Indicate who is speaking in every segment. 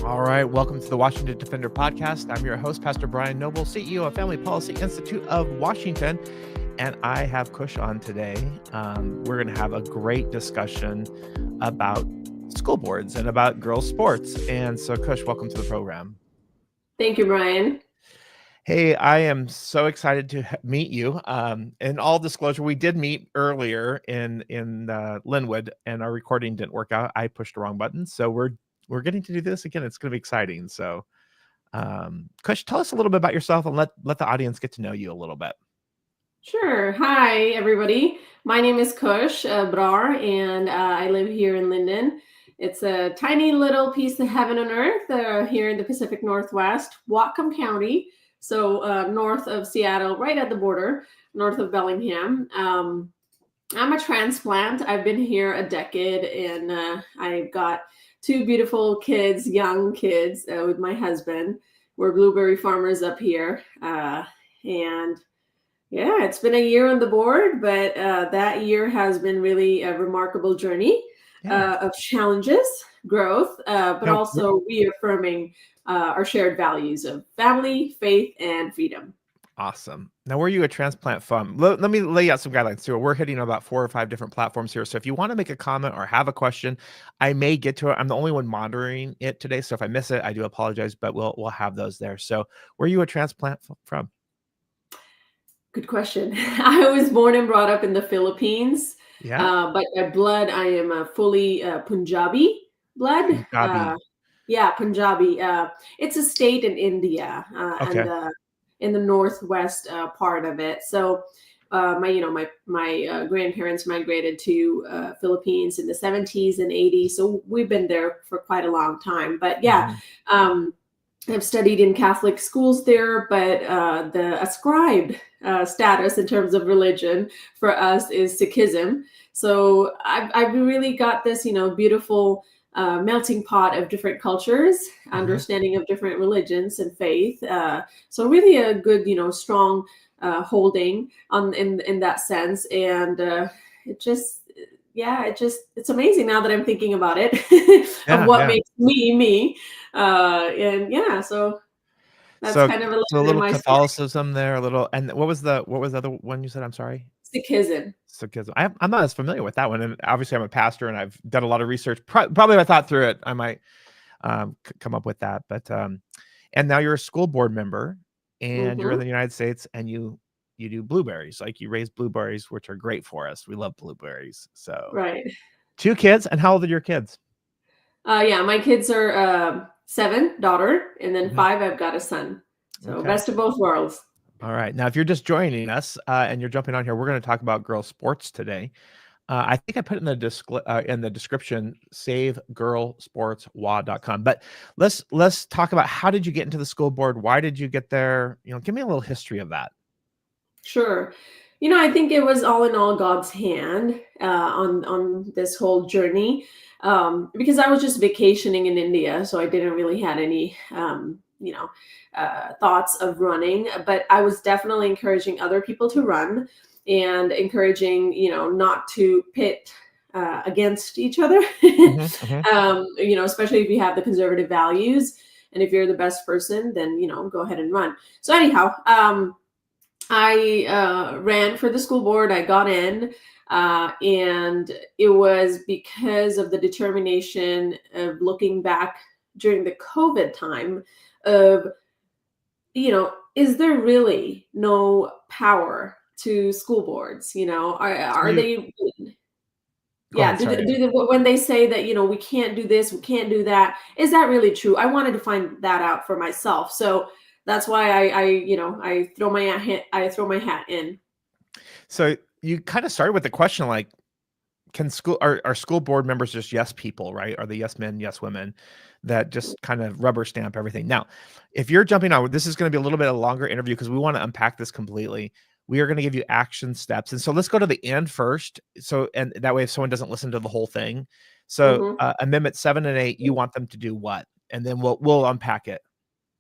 Speaker 1: All right, welcome to the Washington Defender Podcast. I'm your host, Pastor Brian Noble, CEO of Family Policy Institute of Washington, and I have Kush on today. We're going to have a great discussion about school boards and about girls' sports. And so, Kush, welcome to the program.
Speaker 2: Thank you, Brian.
Speaker 1: Hey, I am so excited to meet you. In all disclosure, we did meet earlier in Linwood, and our recording didn't work out. I pushed the wrong button, so we're getting to do this again. It's going to be exciting. So, Kush, tell us a little bit about yourself and let the audience get to know you a little bit.
Speaker 2: Sure. Hi, everybody. My name is Kush Brar, and I live here in Linden. It's a tiny little piece of heaven on earth here in the Pacific Northwest, Whatcom County. So north of Seattle, right at the border, north of Bellingham. I'm a transplant. I've been here a decade, and I've got two beautiful kids, young kids, with my husband. We're blueberry farmers up here. And yeah, it's been a year on the board, but that year has been really a remarkable journey of challenges, growth, but also reaffirming our shared values of family, faith, and freedom.
Speaker 1: Awesome. Now, where are you a transplant from? Let me lay out some guidelines too. We're hitting about 4 or 5 different platforms here. So if you want to make a comment or have a question, I may get to it. I'm the only one monitoring it today. So if I miss it, I do apologize, but we'll have those there. So where are you a transplant from?
Speaker 2: Good question. I was born and brought up in the Philippines.
Speaker 1: Yeah.
Speaker 2: But by blood, I am a fully Punjabi blood. Punjabi. It's a state in India,
Speaker 1: Okay.
Speaker 2: and in the northwest part of it. So, my grandparents migrated to Philippines in the 70s and 80s. So we've been there for quite a long time. But yeah, I've studied in Catholic schools there, but the ascribed status in terms of religion for us is Sikhism. So I've really got this, beautiful melting pot of different cultures, understanding of different religions and faith. So really a good, strong holding in that sense. And it's amazing now that I'm thinking about it of what makes me. So that's kind of
Speaker 1: a little Catholicism there, a little. And what was the other one you said? I'm sorry.
Speaker 2: Sikhism.
Speaker 1: I'm not as familiar with that one, and obviously I'm a pastor, and I've done a lot of research. Probably if I thought through it, I might come up with that. But and now you're a school board member, and you're in the United States, and you do blueberries, like you raise blueberries, which are great for us. We love blueberries. So
Speaker 2: right.
Speaker 1: 2 kids, and how old are your kids?
Speaker 2: My kids are 7, daughter, and then 5. I've got a son. So best of both worlds.
Speaker 1: All right. Now, if you're just joining us and you're jumping on here, we're going to talk about girls' sports today. I think I put in the description, savegirlsportswa.com. But let's talk about, how did you get into the school board? Why did you get there? Give me a little history of that.
Speaker 2: Sure. I think it was all in all God's hand on this whole journey, because I was just vacationing in India, so I didn't really had any thoughts of running, but I was definitely encouraging other people to run and encouraging, not to pit against each other, especially if you have the conservative values, and if you're the best person, then, go ahead and run. So anyhow, I ran for the school board. I got in. And it was because of the determination of looking back during the COVID time of, is there really no power to school boards?
Speaker 1: So
Speaker 2: Are they,
Speaker 1: go
Speaker 2: yeah,
Speaker 1: ahead. Sorry.
Speaker 2: when they say that, we can't do this, we can't do that, is that really true? I wanted to find that out for myself. So that's why I throw my hat in.
Speaker 1: So you kind of started with the question like, can are school board members just yes people, right? Are they yes men, yes women that just kind of rubber stamp everything? Now, if you're jumping on, this is going to be a little bit of a longer interview because we want to unpack this completely. We are going to give you action steps. And so let's go to the end first. So, and that way, if someone doesn't listen to the whole thing. So,
Speaker 2: Mhm.
Speaker 1: amendment 7 and 8, you want them to do what? And then we'll unpack it.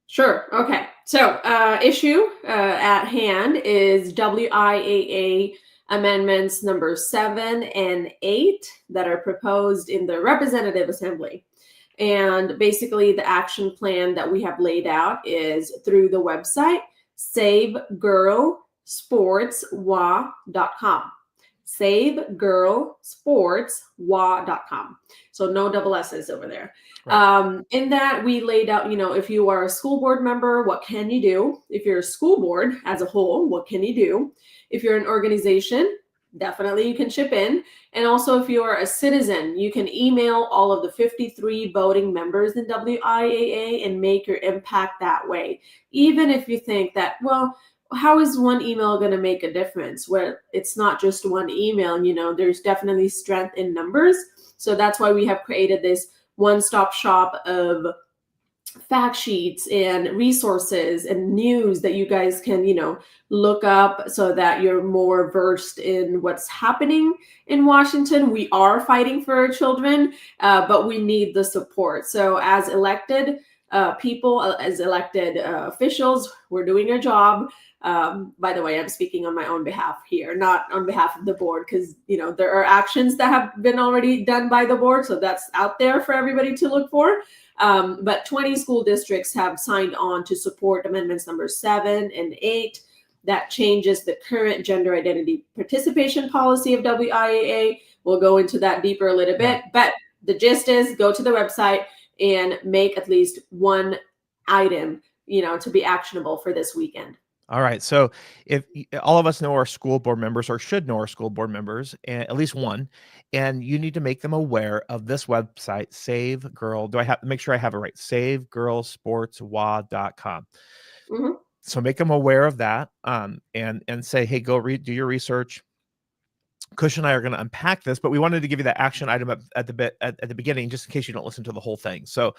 Speaker 2: Sure. Okay. So, issue at hand is WIAA amendments number 7 and 8 that are proposed in the Representative Assembly. And basically, the action plan that we have laid out is through the website savegirlsportswa.com. Savegirlsportswa.com. So no double S's over there.
Speaker 1: Right.
Speaker 2: In that we laid out, if you are a school board member, what can you do? If you're a school board as a whole, what can you do? If you're an organization, definitely you can chip in. And also, if you're a citizen, you can email all of the 53 voting members in WIAA and make your impact that way. Even if you think that, well, how is one email going to make a difference? Where it's not just one email, there's definitely strength in numbers. So that's why we have created this one-stop shop of fact sheets and resources and news that you guys can, look up so that you're more versed in what's happening in Washington. We are fighting for our children, but we need the support. So as elected people, as elected officials, we're doing our job. By the way, I'm speaking on my own behalf here, not on behalf of the board, because there are actions that have been already done by the board, so that's out there for everybody to look for. But 20 school districts have signed on to support amendments number 7 and 8 that changes the current gender identity participation policy of WIAA. We'll go into that deeper a little bit, but the gist is go to the website and make at least one item, to be actionable for this weekend.
Speaker 1: All right. So if all of us know our school board members or should know our school board members, at least one, and you need to make them aware of this website, Save Girl. Do I have make sure I have it right? SaveGirlSportsWA.com.
Speaker 2: Mm-hmm.
Speaker 1: So make them aware of that. And say, hey, go do your research. Kush and I are going to unpack this, but we wanted to give you that action item at the beginning, just in case you don't listen to the whole thing. So,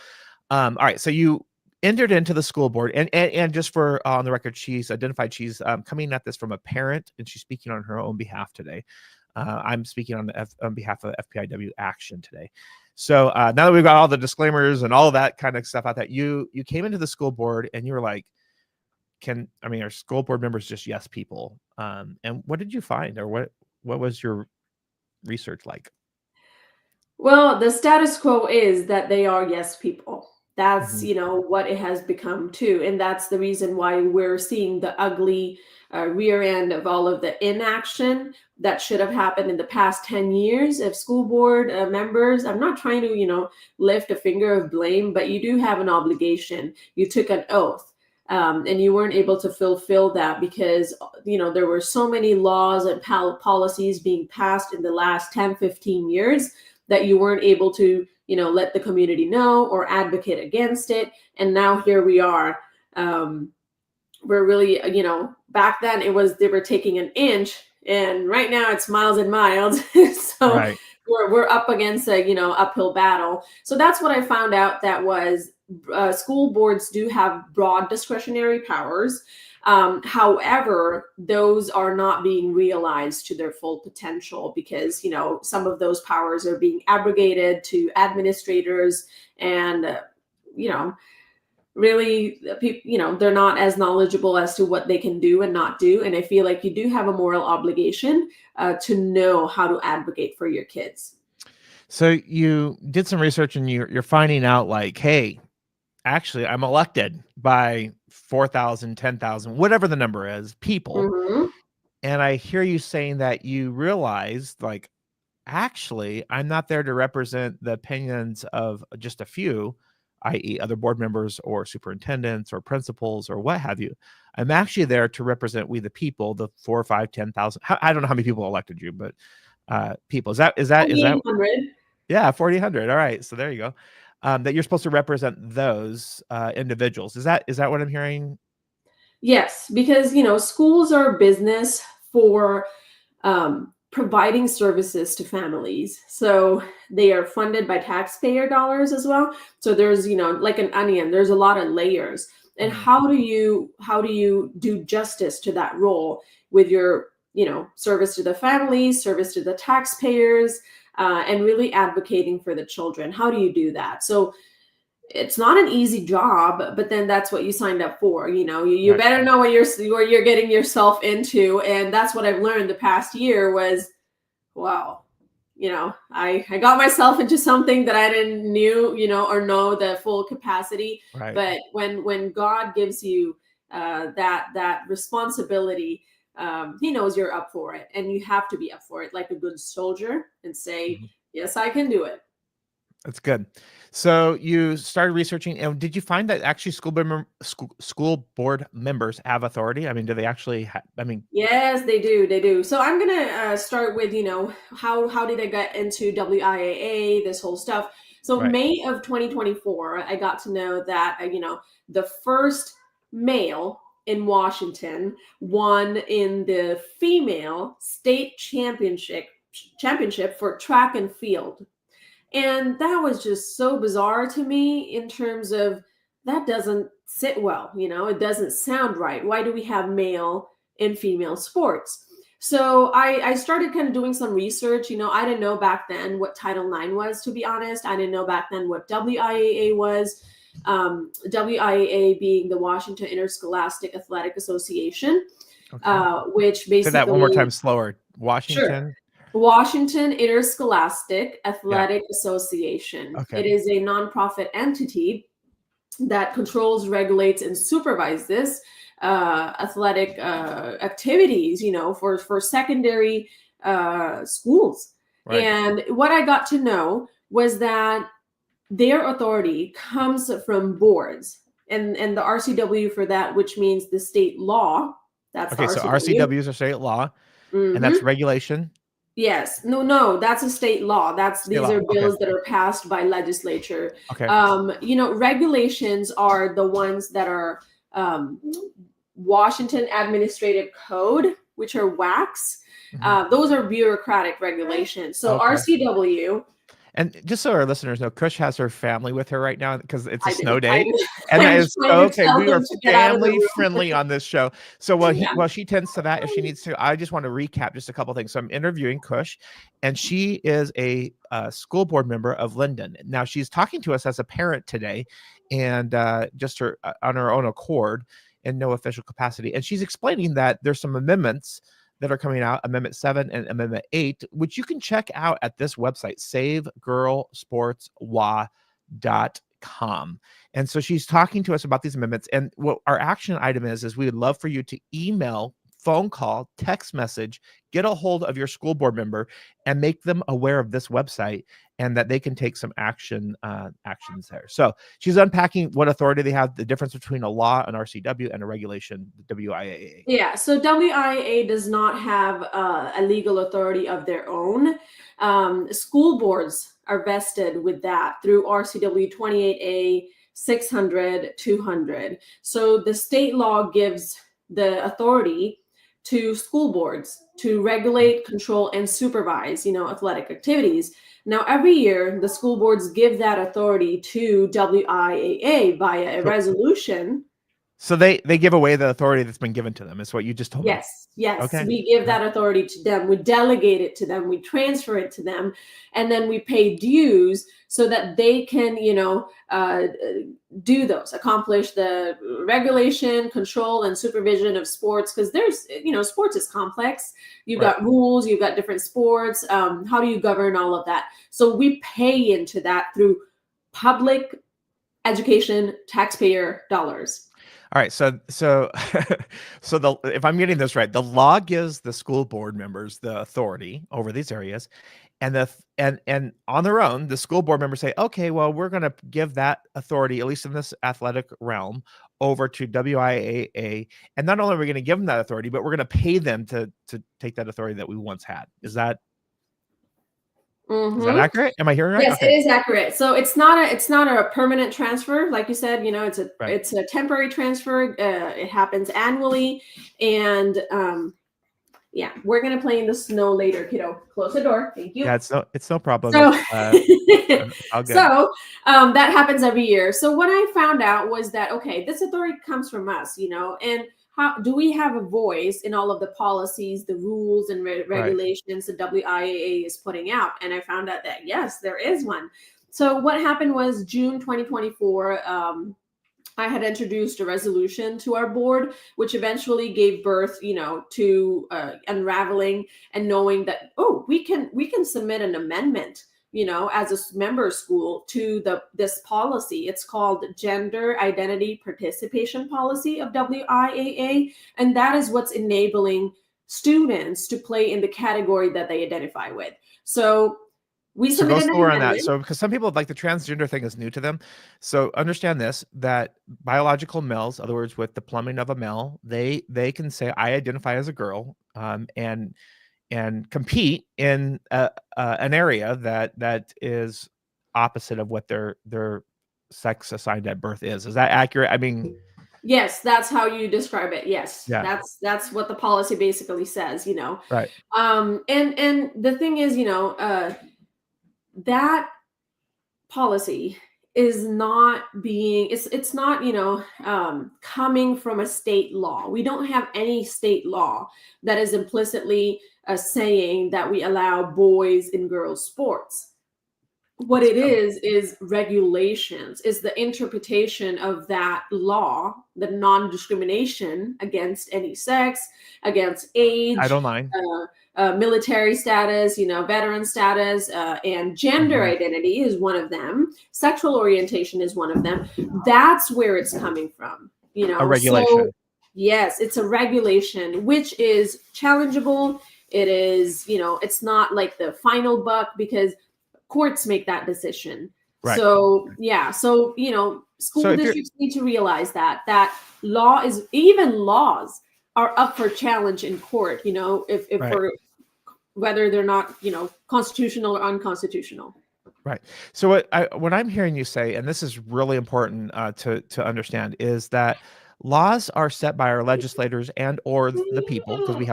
Speaker 1: all right. So you entered into the school board, and just for on the record, she's identified she's coming at this from a parent, and she's speaking on her own behalf today. I'm speaking on behalf of FPIW Action today. So now that we've got all the disclaimers and all of that kind of stuff out, that you came into the school board and you were like, are school board members just yes people? And what did you find, or what was your research like?
Speaker 2: Well, the status quo is that they are yes people. That's,
Speaker 1: Mhm.
Speaker 2: what it has become too. And that's the reason why we're seeing the ugly rear end of all of the inaction that should have happened in the past 10 years of school board members. I'm not trying to, lift a finger of blame, but you do have an obligation. You took an oath. And you weren't able to fulfill that because, there were so many laws and policies being passed in the last 10, 15 years that you weren't able to, let the community know or advocate against it. And now here we are. We're really, back then they were taking an inch, and right now it's miles and miles. So
Speaker 1: Right.
Speaker 2: we're up against a, uphill battle. So that's what I found out. That was school boards do have broad discretionary powers. However, those are not being realized to their full potential because, some of those powers are being abrogated to administrators and, really they're not as knowledgeable as to what they can do and not do. And I feel like you do have a moral obligation to know how to advocate for your kids.
Speaker 1: So you did some research and you're finding out like, hey, actually I'm elected by 4,000, 10,000, whatever the number is, people.
Speaker 2: Mhm.
Speaker 1: And I hear you saying that you realized, like, actually, I'm not there to represent the opinions of just a few, i.e., other board members or superintendents or principals or what have you. I'm actually there to represent we the people, the 4 or 5, 10,000. I don't know how many people elected you, but people. Is that
Speaker 2: 4,800.
Speaker 1: yeah, 4,800. All right. So there you go. That you're supposed to represent those individuals. Is that what I'm hearing?
Speaker 2: Yes, because schools are a business for providing services to families. So they are funded by taxpayer dollars as well. So there's like an onion. There's a lot of layers. And
Speaker 1: Mhm.
Speaker 2: how do you do justice to that role with your service to the families, service to the taxpayers, and really advocating for the children? How do you do that? So it's not an easy job, but then that's what you signed up for. You
Speaker 1: Right.
Speaker 2: better know what you're getting yourself into, and that's what I've learned the past year was, wow, I got myself into something that I didn't knew, or know the full capacity.
Speaker 1: Right.
Speaker 2: But when God gives you that responsibility, He knows you're up for it, and you have to be up for it, like a good soldier, and say,
Speaker 1: Mhm.
Speaker 2: yes, I can do it.
Speaker 1: That's good. So you started researching, and did you find that actually school board members have authority? I mean, do they actually? I mean,
Speaker 2: Yes, they do. They do. So I'm gonna start with how did I get into WIAA, this whole stuff. So
Speaker 1: right.
Speaker 2: May of 2024, I got to know that the first male in Washington won in the female state championship for track and field. And that was just so bizarre to me in terms of that doesn't sit well, it doesn't sound right. Why do we have male and female sports? So I started kind of doing some research. I didn't know back then what Title IX was, to be honest. I didn't know back then what WIAA was. WIAA being the Washington Interscholastic Athletic Association,
Speaker 1: Okay.
Speaker 2: which
Speaker 1: Say that one more
Speaker 2: basically,
Speaker 1: time slower.
Speaker 2: sure,
Speaker 1: Washington.
Speaker 2: Washington Interscholastic
Speaker 1: Yeah.
Speaker 2: Athletic Association.
Speaker 1: Okay.
Speaker 2: It is a nonprofit entity that controls, regulates, and supervises athletic activities, for secondary schools.
Speaker 1: Right.
Speaker 2: And what I got to know was that their authority comes from boards, and the RCW for that, which means the state law. That's the
Speaker 1: Okay. So
Speaker 2: RCW.
Speaker 1: RCWs are state law, and that's
Speaker 2: Mhm.
Speaker 1: regulation.
Speaker 2: Yes. No, that's a state law.
Speaker 1: State
Speaker 2: These
Speaker 1: law.
Speaker 2: are
Speaker 1: Okay.
Speaker 2: bills that are passed by legislature.
Speaker 1: Okay.
Speaker 2: Regulations are the ones that are um, Washington Administrative Code, which are WACs.
Speaker 1: Mhm.
Speaker 2: Those are bureaucratic regulations. So
Speaker 1: Okay.
Speaker 2: RCW,
Speaker 1: And just so our listeners know, Kush has her family with her right now because it's a
Speaker 2: I
Speaker 1: snow
Speaker 2: do.
Speaker 1: day. And that
Speaker 2: I'm
Speaker 1: is
Speaker 2: trying to
Speaker 1: okay.
Speaker 2: tell
Speaker 1: We are
Speaker 2: them to get out of the
Speaker 1: family
Speaker 2: room.
Speaker 1: friendly on this show. So while
Speaker 2: Yeah.
Speaker 1: she tends to that, if she needs to, I just want to recap just a couple things. So I'm interviewing Kush, and she is a school board member of Linden. Now she's talking to us as a parent today, and just her on her own accord in no official capacity. And she's explaining that there's some amendments that are coming out, Amendment 7 and Amendment 8, which you can check out at this website, savegirlsportswa.com. And so she's talking to us about these amendments. And what our action item is we would love for you to email, phone call, text message, get a hold of your school board member and make them aware of this website and that they can take some actions there. So she's unpacking what authority they have, the difference between a law, an RCW, and a regulation, the WIAA.
Speaker 2: Yeah, so WIA does not have a legal authority of their own. School boards are vested with that through RCW 28A 600 200. So the state law gives the authority to school boards to regulate, control, and supervise, athletic activities. Now, every year, the school boards give that authority to WIAA via a
Speaker 1: So
Speaker 2: resolution.
Speaker 1: So they give away the authority that's been given to them. Is what you just told me.
Speaker 2: Yes.
Speaker 1: Okay.
Speaker 2: We give that authority to them. We delegate it to them. We transfer it to them, and then we pay dues so that they can, accomplish the regulation, control, and supervision of sports. Because there's, sports is complex. You've
Speaker 1: Right.
Speaker 2: got rules. You've got different sports. How do you govern all of that? So we pay into that through public education taxpayer dollars.
Speaker 1: All right, so so the if I'm getting this right, the law gives the school board members the authority over these areas, and and on their own, the school board members say, okay, well, we're going to give that authority, at least in this athletic realm, over to WIAA, and not only are we going to give them that authority, but we're going to pay them to take that authority that we once had. Is that accurate? Am I hearing right?
Speaker 2: Yes, it
Speaker 1: Okay,
Speaker 2: is accurate. So it's not a permanent transfer, like you said. It's a
Speaker 1: right.
Speaker 2: it's a temporary transfer. It happens annually, and yeah, we're gonna play in the snow later, kiddo. Close the door. Thank you.
Speaker 1: Yeah, it's no problem.
Speaker 2: So,
Speaker 1: All good.
Speaker 2: so that happens every year. So what I found out was that okay, this authority comes from us, and how do we have a voice in all of the policies, the rules, and
Speaker 1: Right.
Speaker 2: regulations the WIAA is putting out? And I found out that yes, there is one. So what happened was June 2024. I had introduced a resolution to our board, which eventually gave birth, to unraveling and knowing that we can submit an amendment, as a member school to this policy. It's called Gender Identity Participation Policy of WIAA, and that is what's enabling students to play in the category that they identify with. So we
Speaker 1: So go
Speaker 2: submitted an
Speaker 1: slower on that.
Speaker 2: amendment.
Speaker 1: So because some people like the transgender thing is new to them. So understand this, that biological males, in other words, with the plumbing of a male, they can say, I identify as a girl, and compete in an area that is opposite of what their sex assigned at birth is. Is that accurate? I mean,
Speaker 2: Yes, that's how you describe it. Yes,
Speaker 1: yeah,
Speaker 2: that's what the policy basically says.
Speaker 1: right.
Speaker 2: And the thing is, that policy is not being it's not coming from a state law. We don't have any state law that is implicitly saying that we allow boys and girls sports. What it is regulations, is the interpretation of that law, the non-discrimination against any sex, against age,
Speaker 1: I don't mind.
Speaker 2: military status, veteran status, and gender identity is one of them. Sexual orientation is one of them. That's where it's coming from,
Speaker 1: A regulation.
Speaker 2: So yes, it's a regulation, which is challengeable. It is, it's not like the final buck because courts make that decision.
Speaker 1: Right.
Speaker 2: So yeah, so school
Speaker 1: So
Speaker 2: districts need to realize that even laws are up for challenge in court, if
Speaker 1: Right.
Speaker 2: we're whether they're not, constitutional or unconstitutional.
Speaker 1: Right. So what I'm hearing you say, and this is really important to understand, is that laws are set by our legislators and or the people, because we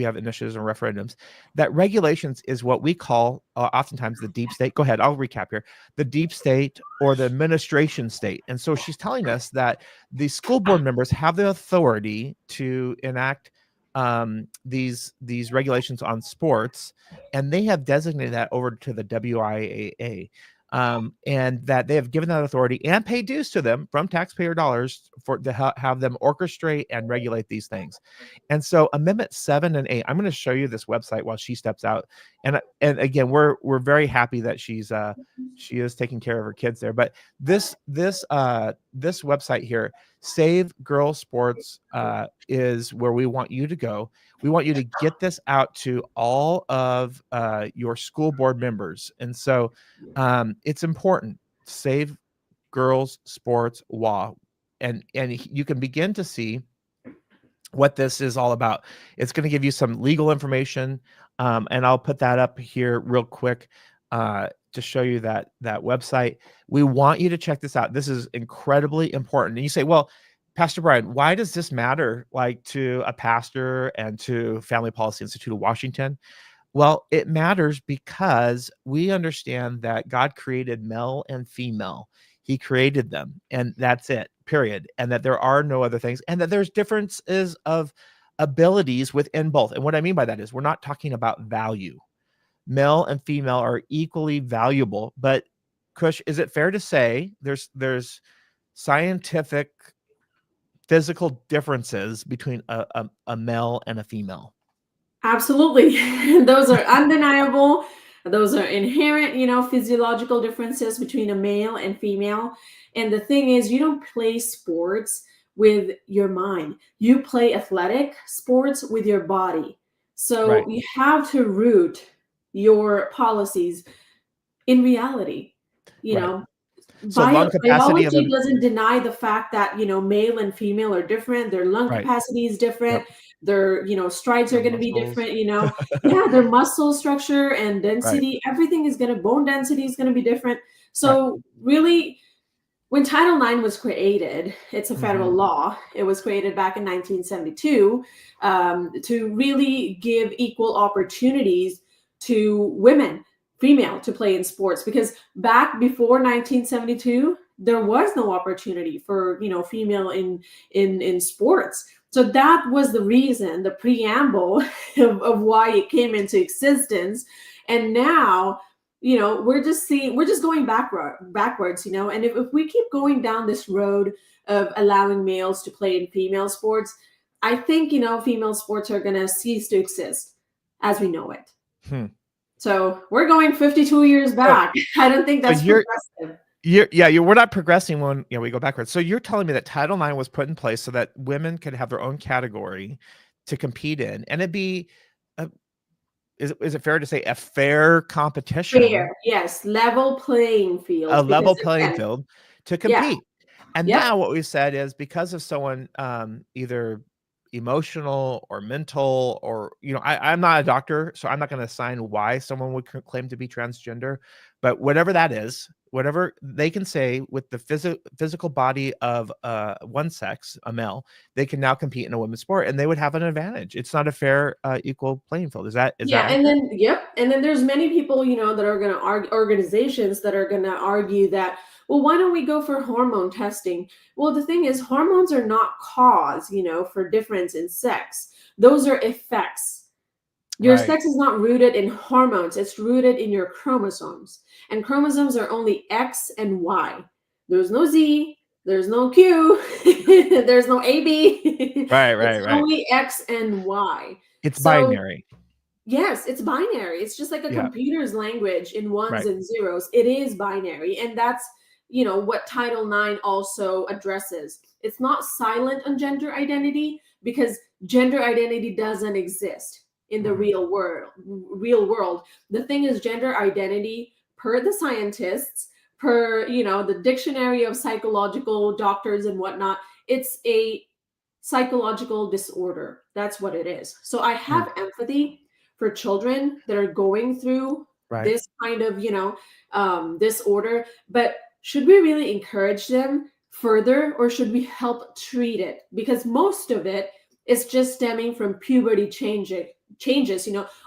Speaker 1: have initiatives and referendums. That regulations is what we call oftentimes the deep state. Go ahead, I'll recap here. The deep state or the administration state. And so she's telling us that the school board members have the authority to enact these regulations on sports, and they have designated that over to the WIAA, and that they have given that authority and pay dues to them from taxpayer dollars to have them orchestrate and regulate these things. And so Amendment 7 and 8, I'm going to show you this website while she steps out. And again, we're very happy that she is taking care of her kids there. But this website here, Save Girls Sports, is where we want you to go. We want you to get this out to all of your school board members. And so it's important. Save Girls Sports WA. And you can begin to see what this is all about. It's going to give you some legal information. And I'll put that up here real quick to show you that website. We want you to check this out. This is incredibly important. And you say, well, Pastor Brian, why does this matter, like, to a pastor and to Family Policy Institute of Washington? Well, it matters because we understand that God created male and female. He created them, and that's it, period. And that there are no other things, and that there's differences of abilities within both. And what I mean by that is we're not talking about value. Male and female are equally valuable, but Kush, is it fair to say there's scientific physical differences between a male and a female?
Speaker 2: Absolutely. Those are undeniable. Those are inherent, physiological differences between a male and female. And the thing is, you don't play sports with your mind. You play athletic sports with your body. So
Speaker 1: Right.
Speaker 2: you have to root your policies in reality. You
Speaker 1: Right.
Speaker 2: know,
Speaker 1: So lung capacity of
Speaker 2: biology
Speaker 1: the
Speaker 2: doesn't deny the fact that, male and female are different. Their lung
Speaker 1: right.
Speaker 2: capacity is
Speaker 1: Yep.
Speaker 2: different. Their, strides are
Speaker 1: Their
Speaker 2: going to be
Speaker 1: muscles.
Speaker 2: different. Yeah, their muscle structure and
Speaker 1: Right.
Speaker 2: density, everything is going to, bone density is going to be different.
Speaker 1: Right.
Speaker 2: So really, when Title IX was created, it's a federal
Speaker 1: Mhm.
Speaker 2: law. It was created back in 1972 to really give equal opportunities to women, female, to play in sports. Because back before 1972, there was no opportunity for female in sports. So that was the reason, the preamble of why it came into existence. And now we're just going backwards, and if we keep going down this road of allowing males to play in female sports, I think female sports are going to cease to exist as we know it.
Speaker 1: Hmm.
Speaker 2: So we're going 52 years
Speaker 1: So
Speaker 2: back. I don't think
Speaker 1: so
Speaker 2: that's progressive.
Speaker 1: we're not progressing when we go backwards. So you're telling me that Title IX was put in place so that women could have their own category to compete in, and it'd be a is it fair to say a fair competition,
Speaker 2: Fair, yes, level playing
Speaker 1: a
Speaker 2: field, because
Speaker 1: level playing
Speaker 2: again,
Speaker 1: field to
Speaker 2: yeah,
Speaker 1: compete? And
Speaker 2: yep.
Speaker 1: now what we've said is because of someone, either emotional or mental or, I'm not a doctor, so I'm not gonna assign why someone would claim to be transgender, but whatever that is, whatever they can say with the physical body of, one sex, a male, they can now compete in a women's sport, and they would have an advantage. It's not a fair, equal playing field. Is that
Speaker 2: Yeah, and
Speaker 1: accurate?
Speaker 2: then yep, and then there's many people, that are going to argue, organizations that are going to argue that, well, why don't we go for hormone testing? Well, the thing is, hormones are not cause, for difference in sex. Those are effects. Your
Speaker 1: Right.
Speaker 2: sex is not rooted in hormones, it's rooted in your chromosomes. And chromosomes are only X and Y. There's no Z, there's no Q, there's no AB.
Speaker 1: Right,
Speaker 2: It's
Speaker 1: right, right.
Speaker 2: only X and Y.
Speaker 1: It's
Speaker 2: So
Speaker 1: binary.
Speaker 2: yes, it's binary. It's just like a
Speaker 1: Yeah,
Speaker 2: computer's language in ones
Speaker 1: right.
Speaker 2: and zeros. It is binary. And that's, what Title IX also addresses. It's not silent on gender identity because gender identity doesn't exist in the
Speaker 1: Mhm.
Speaker 2: real world. The thing is, gender identity, per the scientists, per, the dictionary of psychological doctors and whatnot, it's a psychological disorder. That's what it is. So I
Speaker 1: Hmm.
Speaker 2: have empathy for children that are going through
Speaker 1: Right.
Speaker 2: this kind of, disorder. But should we really encourage them further, or should we help treat it? Because most of it is just stemming from puberty changes.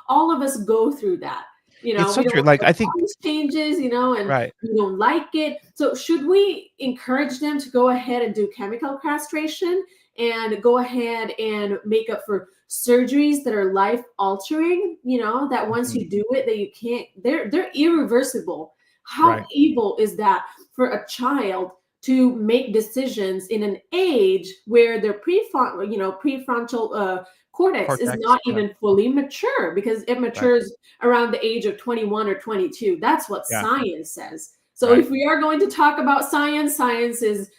Speaker 2: All of us go through that.
Speaker 1: It's so
Speaker 2: We don't
Speaker 1: true,
Speaker 2: want
Speaker 1: like,
Speaker 2: the
Speaker 1: I think
Speaker 2: bodies changes, and
Speaker 1: right.
Speaker 2: we don't like it. So should we encourage them to go ahead and do chemical castration and go ahead and make up for surgeries that are life altering, that once
Speaker 1: Mhm.
Speaker 2: you do it, that you can't, they're irreversible. How
Speaker 1: Right.
Speaker 2: evil is that for a child to make decisions in an age where their prefrontal cortex is
Speaker 1: Cortex,
Speaker 2: not
Speaker 1: yeah,
Speaker 2: even fully mature, because it
Speaker 1: right,
Speaker 2: matures around the age of 21 or 22. That's what
Speaker 1: yeah,
Speaker 2: science says. So
Speaker 1: right,
Speaker 2: if we are going to talk about science, science is,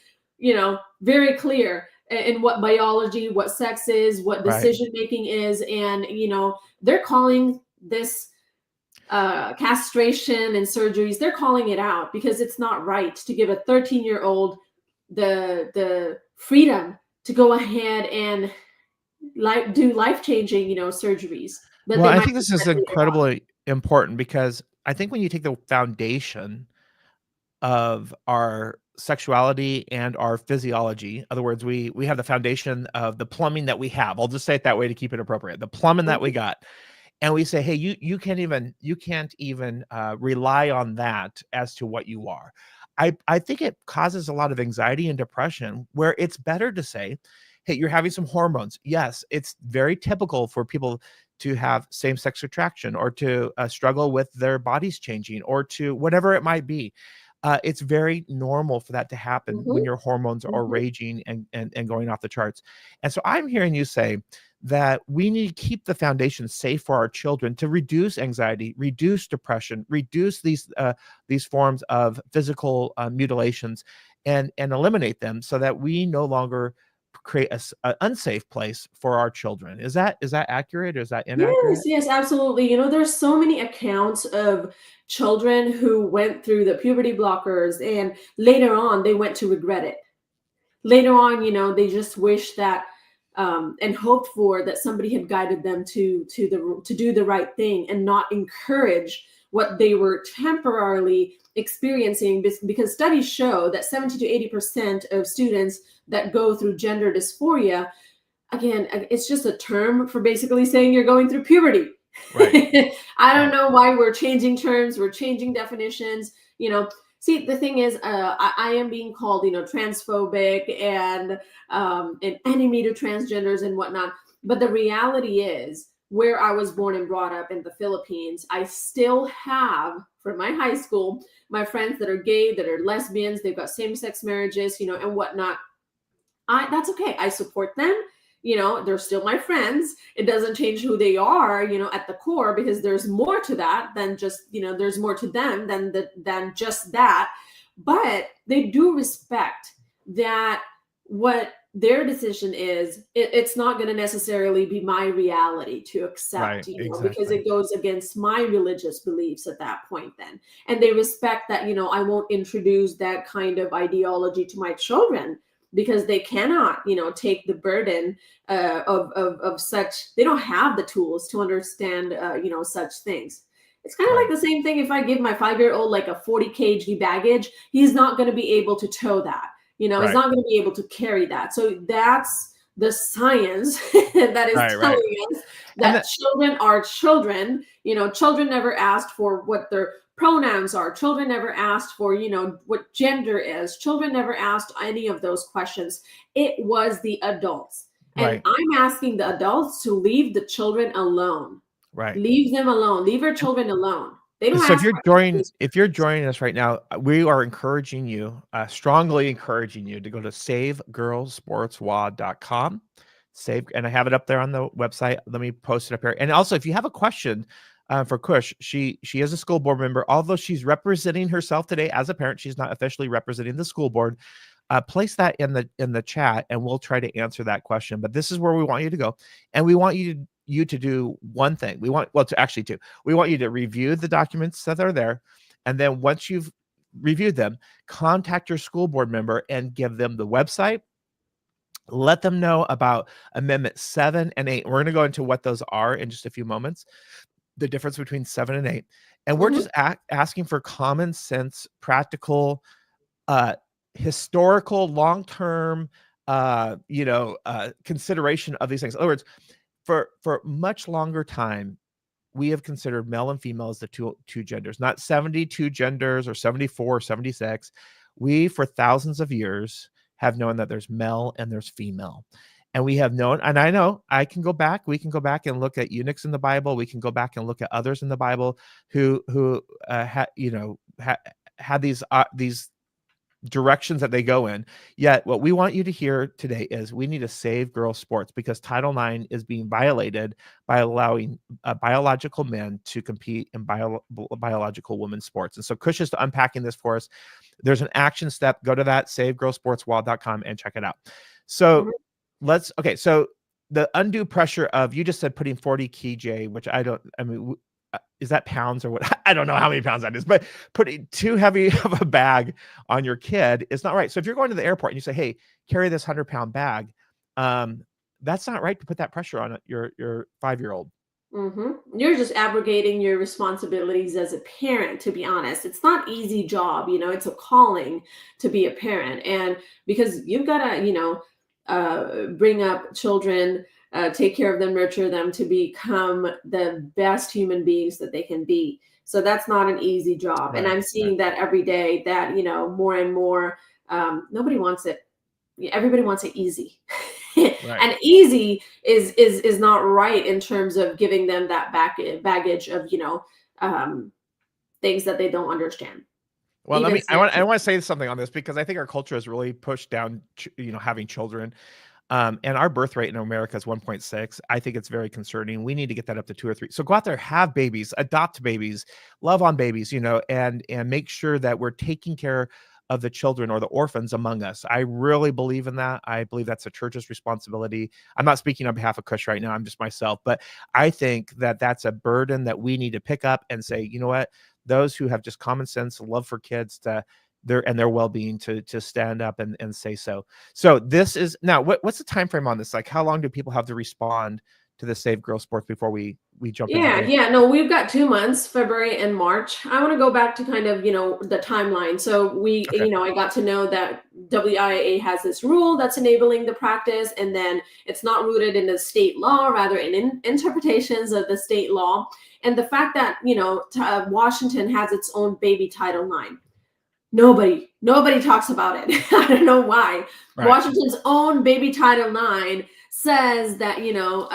Speaker 2: very clear in what biology, what sex is, what
Speaker 1: right.
Speaker 2: decision making is. And they're calling this castration and surgeries, they're calling it out because it's not right to give a 13-year-old the freedom to go ahead and do life-changing surgeries that
Speaker 1: Well,
Speaker 2: they
Speaker 1: I
Speaker 2: might
Speaker 1: think this is
Speaker 2: regret later on.
Speaker 1: incredibly important because I think when you take the foundation of our sexuality and our physiology, in other words, we have the foundation of the plumbing that we have. I'll just say it that way to keep it appropriate. The plumbing that we
Speaker 2: Mhm.
Speaker 1: got. And we say, "Hey, you can't even, rely on that as to what you are." I think it causes a lot of anxiety and depression where it's better to say, "Hey, you're having some hormones." Yes, it's very typical for people to have same-sex attraction or to, struggle with their bodies changing or to whatever it might be. It's very normal for that to happen when
Speaker 2: Mhm.
Speaker 1: your hormones are
Speaker 2: Mhm.
Speaker 1: raging and going off the charts. And so I'm hearing you say that we need to keep the foundation safe for our children to reduce anxiety, reduce depression, reduce these forms of physical mutilations, and eliminate them so that we no longer create a unsafe place for our children. Is that accurate or is that
Speaker 2: Yes,
Speaker 1: inaccurate?
Speaker 2: yes, absolutely. There's so many accounts of children who went through the puberty blockers and later on they went to regret it. Later on, they just wish that and hoped for that somebody had guided them to do the right thing and not encourage what they were temporarily experiencing, because studies show that 70 to 80% of students that go through gender dysphoria, again, it's just a term for basically saying you're going through puberty.
Speaker 1: Right.
Speaker 2: I don't
Speaker 1: Right.
Speaker 2: know why we're changing terms, we're changing definitions. See, the thing is, I am being called, transphobic and an enemy to transgenders and whatnot. But the reality is, where I was born and brought up in the Philippines, I still have, from my high school, my friends that are gay, that are lesbians, they've got same-sex marriages, and whatnot. That's okay. I support them. They're still my friends. It doesn't change who they are, at the core, because there's more to that than just, there's more to them than just that. But they do respect that what their decision is, it's not going to necessarily be my reality to accept,
Speaker 1: Right.
Speaker 2: because
Speaker 1: Exactly.
Speaker 2: it goes against my religious beliefs at that point then. And they respect that, I won't introduce that kind of ideology to my children, because they cannot, take the burden of such. They don't have the tools to understand, such things. It's kind of
Speaker 1: Right.
Speaker 2: like the same thing if I give my 5-year-old like a 40 kg baggage, he's not going to be able to tow that. He's
Speaker 1: Right.
Speaker 2: not going to be able to carry that. So that's the science that is
Speaker 1: Right. Right.
Speaker 2: telling us
Speaker 1: And
Speaker 2: that children are children. Children never asked for what their pronouns are. Children never asked for, what gender is. Children never asked any of those questions. It was the adults. And
Speaker 1: right.
Speaker 2: I'm asking the adults to leave the children alone.
Speaker 1: Right.
Speaker 2: Leave them alone. Leave your children alone. They don't
Speaker 1: So
Speaker 2: ask questions.
Speaker 1: if you're joining us right now, we are encouraging you, strongly encouraging you to go to savegirlsportswa.com. Save, and I have it up there on the website. Let me post it up here. And also, if you have a question for Kush, she is a school board member. Although she's representing herself today as a parent, she's not officially representing the school board. Place that in the chat, and we'll try to answer that question. But this is where we want you to go, and we want you to do one thing. We want to actually two. We want you to review the documents that are there, and then once you've reviewed them, contact your school board member and give them the website. Let them know about Amendment 7 and 8. We're going to go into what those are in just a few moments, the difference between 7 and 8. And we're
Speaker 2: Mhm.
Speaker 1: just asking for common sense, practical, uh, historical, long-term, consideration of these things. In other words, for much longer time, we have considered male and female as the two genders, not 72 genders or 74 or 76. We, for thousands of years, have known that there's male and there's female. And we have known, and I know we can go back and look at eunuchs in the Bible. We can go back and look at others in the Bible who had these directions that they go in. Yet what we want you to hear today is we need to save girls sports, because Title IX is being violated by allowing biological men to compete in biological women's sports. And so Kush is unpacking this for us. There's an action step. Go to that savegirlsportswall.com and check it out. So
Speaker 2: Mhm.
Speaker 1: so the undue pressure of, you just said putting 40 kg, which is that pounds or what? I don't know how many pounds that is, but putting too heavy of a bag on your kid is not right. So if you're going to the airport and you say, hey, carry this 100-pound bag, that's not right to put that pressure on your 5-year-old.
Speaker 2: You're just abrogating your responsibilities as a parent, to be honest. It's not easy job, it's a calling to be a parent. And because you've got to, bring up children, take care of them, nurture them to become the best human beings that they can be. So that's not an easy job. And
Speaker 1: Right,
Speaker 2: I'm
Speaker 1: right,
Speaker 2: seeing that every day that, more and more, nobody wants it. Everybody wants it easy.
Speaker 1: right.
Speaker 2: And easy is not right in terms of giving them that baggage of um, things that they don't understand.
Speaker 1: Well,
Speaker 2: Even
Speaker 1: I
Speaker 2: science.
Speaker 1: want to say something on this, because I think our culture has really pushed down, having children. And our birth rate in America is 1.6. I think it's very concerning. We need to get that up to 2 or 3. So go out there, have babies, adopt babies, love on babies, and make sure that we're taking care of the children or the orphans among us. I really believe in that. I believe that's a church's responsibility. I'm not speaking on behalf of Kush right now. I'm just myself, but I think that that's a burden that we need to pick up and say, you know what, those who have just common sense, love for kids, to their well-being, to stand up and say so. So this is now, what's the time frame on this? Like, how long do people have to respond to the Save Girl Sports before we jump into
Speaker 2: Yeah, no, we've got 2 months, February and March. I want to go back to kind of, the timeline. So
Speaker 1: Okay.
Speaker 2: I got to know that WIAA has this rule that's enabling the practice, and then it's not rooted in the state law, rather in interpretations of the state law. And the fact that, Washington has its own baby Title IX. Nobody talks about it. I don't know why.
Speaker 1: Right.
Speaker 2: Washington's own baby Title IX says that,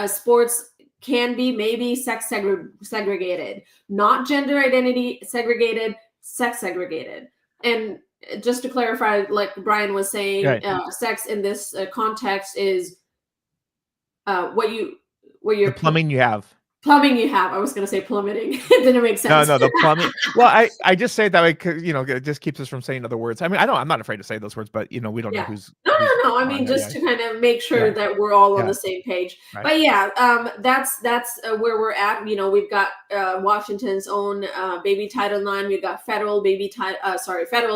Speaker 2: sports can be maybe sex segregated, not gender identity segregated, sex segregated. And just to clarify, like Brian was saying,
Speaker 1: Right.
Speaker 2: sex in this context is what you're
Speaker 1: The plumbing you have.
Speaker 2: plumbing you have. I was going to say plummeting. It didn't make sense.
Speaker 1: No, the plumbing. Well, I just say it that way because, it just keeps us from saying other words. I mean, I'm not afraid to say those words, but we don't know
Speaker 2: Yeah.
Speaker 1: who's.
Speaker 2: No. I mean, just to kind of make sure
Speaker 1: Yeah.
Speaker 2: that we're all on
Speaker 1: Yeah.
Speaker 2: the same page.
Speaker 1: Right.
Speaker 2: But yeah, that's where we're at. We've got Washington's own baby Title IX. We've got federal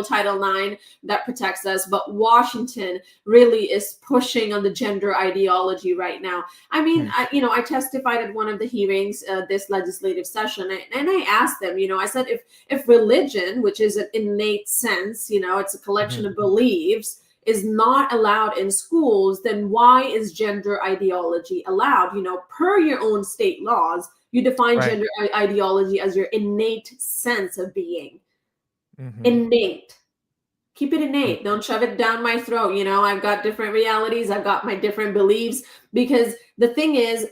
Speaker 2: Title IX that protects us. But Washington really is pushing on the gender ideology right now. I mean, I testified at one of the hearings this legislative session, and I asked them. I said, if religion, which is an innate sense, it's a collection of beliefs, is not allowed in schools, then why is gender ideology allowed? Per your own state laws, you define
Speaker 1: Right.
Speaker 2: gender ideology as your innate sense of being.
Speaker 1: Mhm.
Speaker 2: Innate. Keep it innate. Don't shove it down my throat. I've got different realities. I've got my different beliefs, because the thing is,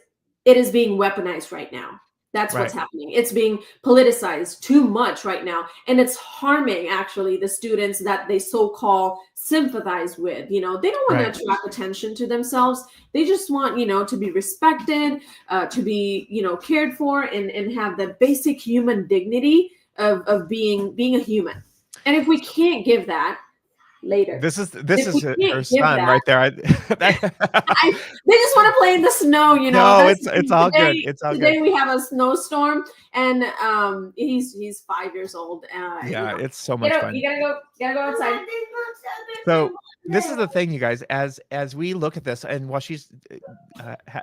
Speaker 2: it is being weaponized right now. That's what's
Speaker 1: Right.
Speaker 2: happening. It's being politicized too much right now. And it's harming, actually, the students that they so-called sympathize with. They don't want
Speaker 1: Right.
Speaker 2: to attract attention to themselves. They just want, to be respected, to be, cared for, and have the basic human dignity of being a human. And if we can't give that, later.
Speaker 1: This is
Speaker 2: If we
Speaker 1: her
Speaker 2: can't give
Speaker 1: son
Speaker 2: that-
Speaker 1: right there.
Speaker 2: They just want to play in the snow,
Speaker 1: No,
Speaker 2: That's-
Speaker 1: it's all good.
Speaker 2: today-
Speaker 1: It's all
Speaker 2: Today
Speaker 1: good.
Speaker 2: we have a snowstorm, and he's 5 years old.
Speaker 1: Yeah, it's so much fun.
Speaker 2: You gotta go outside.
Speaker 1: So this is the thing, you guys, as we look at this, and while she's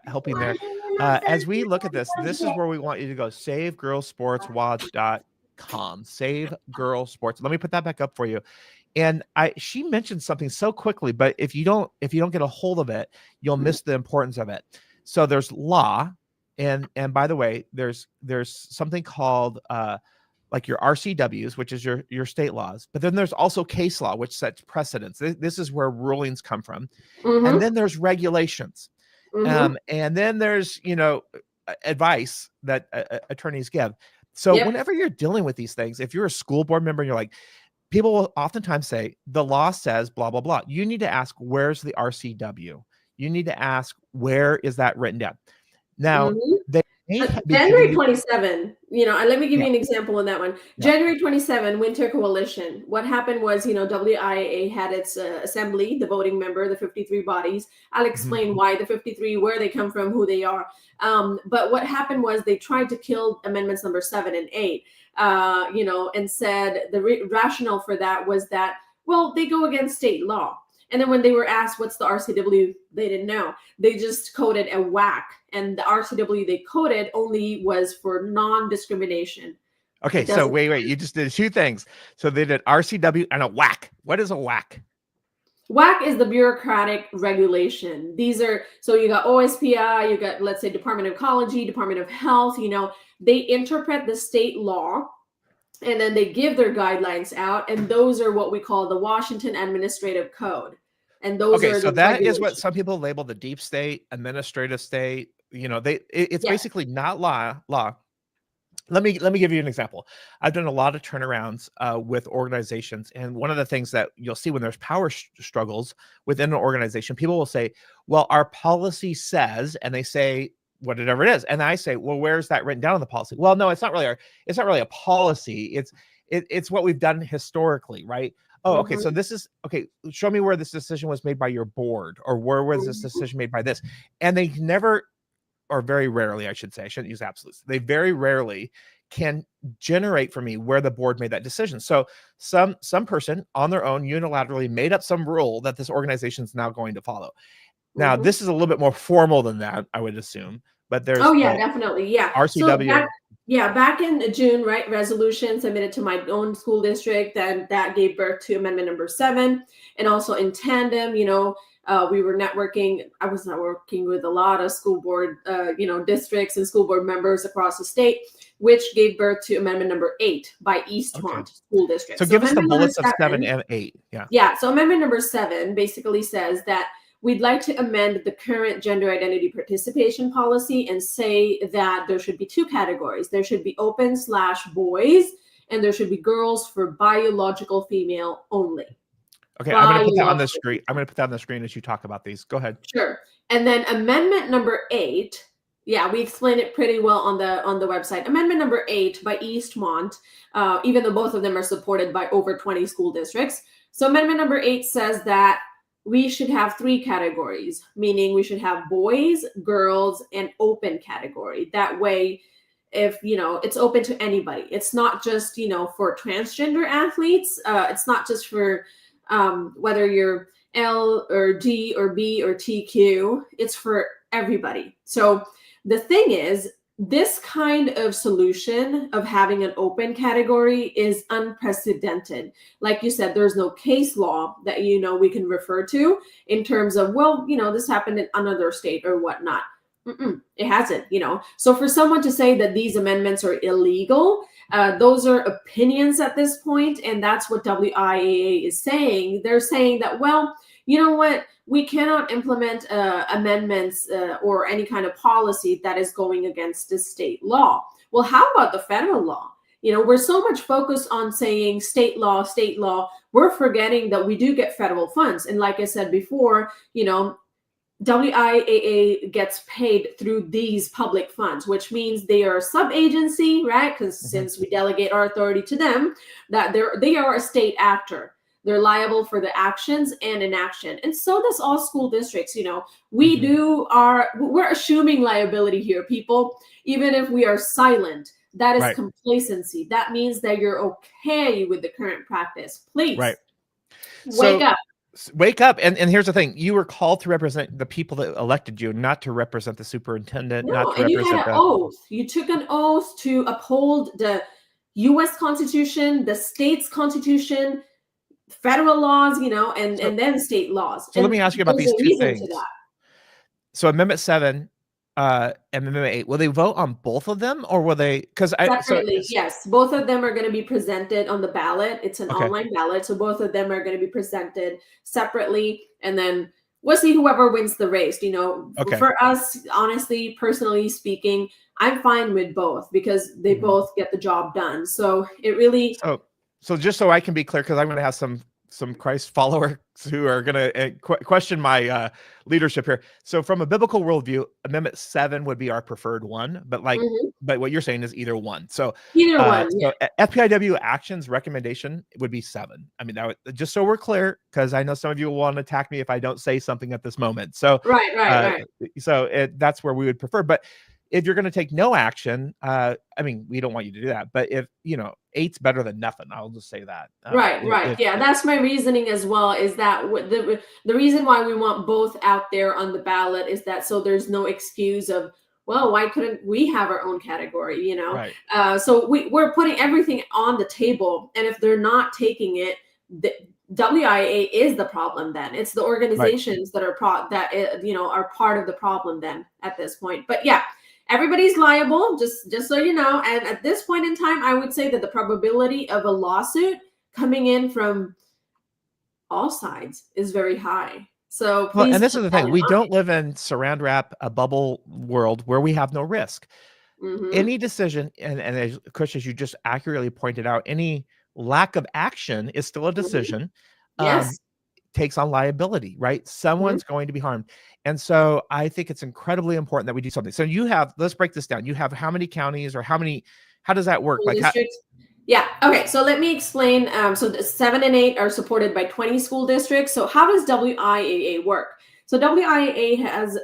Speaker 1: helping there, as we look at this is where we want you to go: savegirlsportswatch.com. Save Girl Sports. Let me put that back up for you. And she mentioned something so quickly, but if you don't get a hold of it, you'll miss the importance of it. So there's law, and by the way, there's something called like your RCWs, which is your state laws, but then there's also case law, which sets precedents. This is where rulings come from.
Speaker 2: Mhm,
Speaker 1: And then there's regulations.
Speaker 2: mhm.
Speaker 1: And then there's, advice that attorneys give. So
Speaker 2: Yep.
Speaker 1: whenever you're dealing with these things, if you're a school board member and you're like, people will oftentimes say the law says blah, blah, blah. You need to ask, where's the RCW? You need to ask, where is that written down? Now,
Speaker 2: Mhm.
Speaker 1: they may be
Speaker 2: January
Speaker 1: giving you-
Speaker 2: 27, let me give
Speaker 1: Yeah.
Speaker 2: you an example on that one.
Speaker 1: Yeah.
Speaker 2: January 27, Winter Coalition. What happened was, WIAA had its assembly, the voting member, the 53 bodies. I'll explain why the 53, where they come from, who they are. But what happened was they tried to kill amendments number 7 and 8, and said the rationale for that was that, well, they go against state law. And then when they were asked, what's the RCW? They didn't know. They just coded a whack. And the RCW they coded only was for non-discrimination.
Speaker 1: Okay,
Speaker 2: It
Speaker 1: so
Speaker 2: doesn't-
Speaker 1: wait, you just did 2 things. So they did RCW and a whack. What is a whack?
Speaker 2: WAC is the bureaucratic regulation. These are, so you got OSPI, you got, let's say, Department of Ecology, Department of Health, they interpret the state law, and then they give their guidelines out, and those are what we call the Washington Administrative Code. And those
Speaker 1: Okay,
Speaker 2: are
Speaker 1: so
Speaker 2: the
Speaker 1: that is what
Speaker 2: regulations.
Speaker 1: some people label the deep state, administrative state. It's
Speaker 2: Yeah.
Speaker 1: basically not law. Let me give you an example. I've done a lot of turnarounds with organizations, and one of the things that you'll see when there's power struggles within an organization, people will say, "Well, our policy says," and they say whatever it is, and I say, "Well, where's that written down in the policy?" Well, no, it's not really a policy. It's what we've done historically, right? Oh, okay. So this is okay. Show me where this decision was made by your board, or where was this decision made by this? And they never, or very rarely, I should say, I shouldn't use absolutes. They very rarely can generate for me where the board made that decision. So some person on their own unilaterally made up some rule that this organization is now going to follow. Now, this is a little bit more formal than that, I would assume, but there's
Speaker 2: definitely. Yeah.
Speaker 1: RCW.
Speaker 2: So back in June, right, resolution submitted to my own school district, then that gave birth to amendment number 7. And also in tandem, we were networking. I was networking with a lot of school board, districts and school board members across the state, which gave birth to amendment number 8 by Eastmont School District.
Speaker 1: So give us the bullets of 7 and 8.
Speaker 2: Yeah. So amendment number 7 basically says that we'd like to amend the current gender identity participation policy and say that there should be 2 categories. There should be open/boys, and there should be girls for biological female only.
Speaker 1: Okay, I'm going to put that on the screen. I'm going to put that on the screen as you talk about these. Go ahead.
Speaker 2: Sure. And then amendment number 8. Yeah, we explain it pretty well on the website. Amendment number 8 by Eastmont, even though both of them are supported by over 20 school districts. So amendment number 8 says that we should have 3 categories, meaning we should have boys, girls, and open category. That way, if, it's open to anybody. It's not just, for transgender athletes. It's not just for whether you're L or D or B or TQ. It's for everybody. So the thing is, this kind of solution of having an open category is unprecedented. Like you said, there's no case law that, we can refer to in terms of, this happened in another state or whatnot. It hasn't, So for someone to say that these amendments are illegal, those are opinions at this point, and that's what WIAA is saying. They're saying that, you know what? We cannot implement amendments or any kind of policy that is going against the state law. Well, how about the federal law? We're so much focused on saying state law. We're forgetting that we do get federal funds. And like I said before, WIAA gets paid through these public funds, which means they are a sub-agency, right? Because since we delegate our authority to them, that they are a state actor. They're liable for the actions and inaction. And so does all school districts. We're assuming liability here, people, even if we are silent. That is complacency. That means that you're okay with the current practice. Please wake up.
Speaker 1: Wake up. And here's the thing. You were called to represent the people that elected you, not to represent the superintendent.
Speaker 2: You had an oath. You took an oath to uphold the U.S. Constitution, the state's Constitution, federal laws, and then state laws.
Speaker 1: So let me ask you about these 2 things. So Amendment 7 and Amendment 8, will they vote on both of them, or will they?
Speaker 2: Separately, yes. Both of them are going to be presented on the ballot. It's an online ballot, so both of them are going to be presented separately, and then we'll see whoever wins the race. For us, honestly, personally speaking, I'm fine with both because they both get the job done. So it really.
Speaker 1: So just so I can be clear, because I'm going to have some Christ followers who are going to question my leadership here. So from a biblical worldview, Amendment 7 would be our preferred one, but but what you're saying is either one. So
Speaker 2: either one.
Speaker 1: So FPIW actions recommendation would be 7. I mean, that would, just so we're clear, because I know some of you will want to attack me if I don't say something at this moment. So
Speaker 2: right.
Speaker 1: So that's where we would prefer. But if you're going to take no action, we don't want you to do that. But if 8's better than nothing, I'll just say that.
Speaker 2: Right. That's my reasoning as well. Is that the reason why we want both out there on the ballot is that so there's no excuse of, well, why couldn't we have our own category?
Speaker 1: Right.
Speaker 2: So we're putting everything on the table, and if they're not taking it, the WIA is the problem. Then it's the organizations that are are part of the problem. Then at this point, but yeah. Everybody's liable, just so you know. And at this point in time, I would say that the probability of a lawsuit coming in from all sides is very high. So please,
Speaker 1: and this is the thing. We don't live in saran wrap, a bubble world where we have no risk. Any decision, and as Kush, as you just accurately pointed out, any lack of action is still a decision.
Speaker 2: Yes.
Speaker 1: Takes on liability, right? Someone's going to be harmed. And so I think it's incredibly important that we do something. So let's break this down. You have how many counties, or how does that work?
Speaker 2: Districts? Yeah. Okay. So let me explain. So the 7 and 8 are supported by 20 school districts. So how does WIAA work? So WIAA has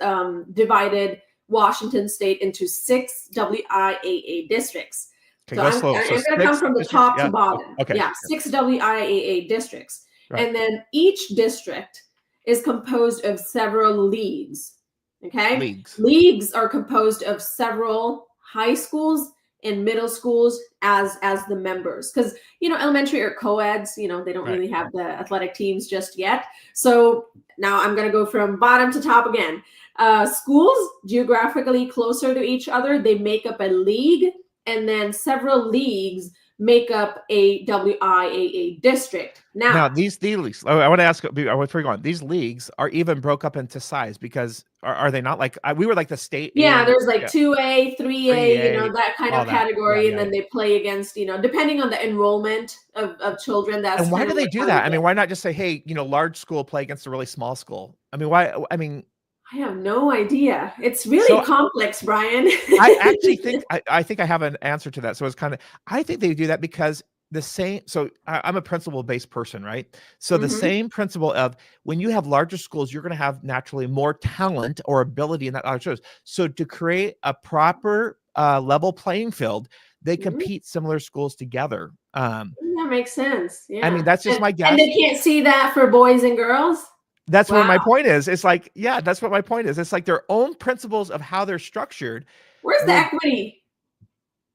Speaker 2: divided Washington State into 6 WIAA districts.
Speaker 1: Okay,
Speaker 2: So
Speaker 1: go
Speaker 2: I'm,
Speaker 1: slow. So
Speaker 2: I'm going to come
Speaker 1: six
Speaker 2: from the
Speaker 1: districts.
Speaker 2: top to
Speaker 1: Yeah.
Speaker 2: bottom.
Speaker 1: Okay.
Speaker 2: Yeah. 6 WIAA districts.
Speaker 1: Right.
Speaker 2: And then each district is composed of several leagues. Okay. Leagues are composed of several high schools and middle schools as the members, because elementary are co-eds, they don't really have the athletic teams just yet. So now I'm going to go from bottom to top again. Schools geographically closer to each other, they make up a league, and then several leagues make up a WIAA district.
Speaker 1: Now these leagues, I want to ask before we go on, these leagues are even broke up into size, because are they not like we were like the state?
Speaker 2: Yeah, there's like 2A, 3A, that kind of category, and then they play against, depending on the enrollment of children. That's
Speaker 1: and why do they do that? I mean, why not just say, hey, large school play against a really small school? I mean, why? I mean,
Speaker 2: I have no idea. It's really complex, Brian.
Speaker 1: I actually think I think I have an answer to that. So it's kind of, I think they do that because I'm a principle-based person, right? So the same principle of when you have larger schools, you're going to have naturally more talent or ability in that large schools. So to create a proper level playing field, they compete similar schools together.
Speaker 2: That makes sense. Yeah.
Speaker 1: I mean, that's just my guess.
Speaker 2: And they can't see that for boys and girls.
Speaker 1: That's what my point is. It's like, yeah, that's what my point is. It's like their own principles of how they're structured.
Speaker 2: Where's the equity?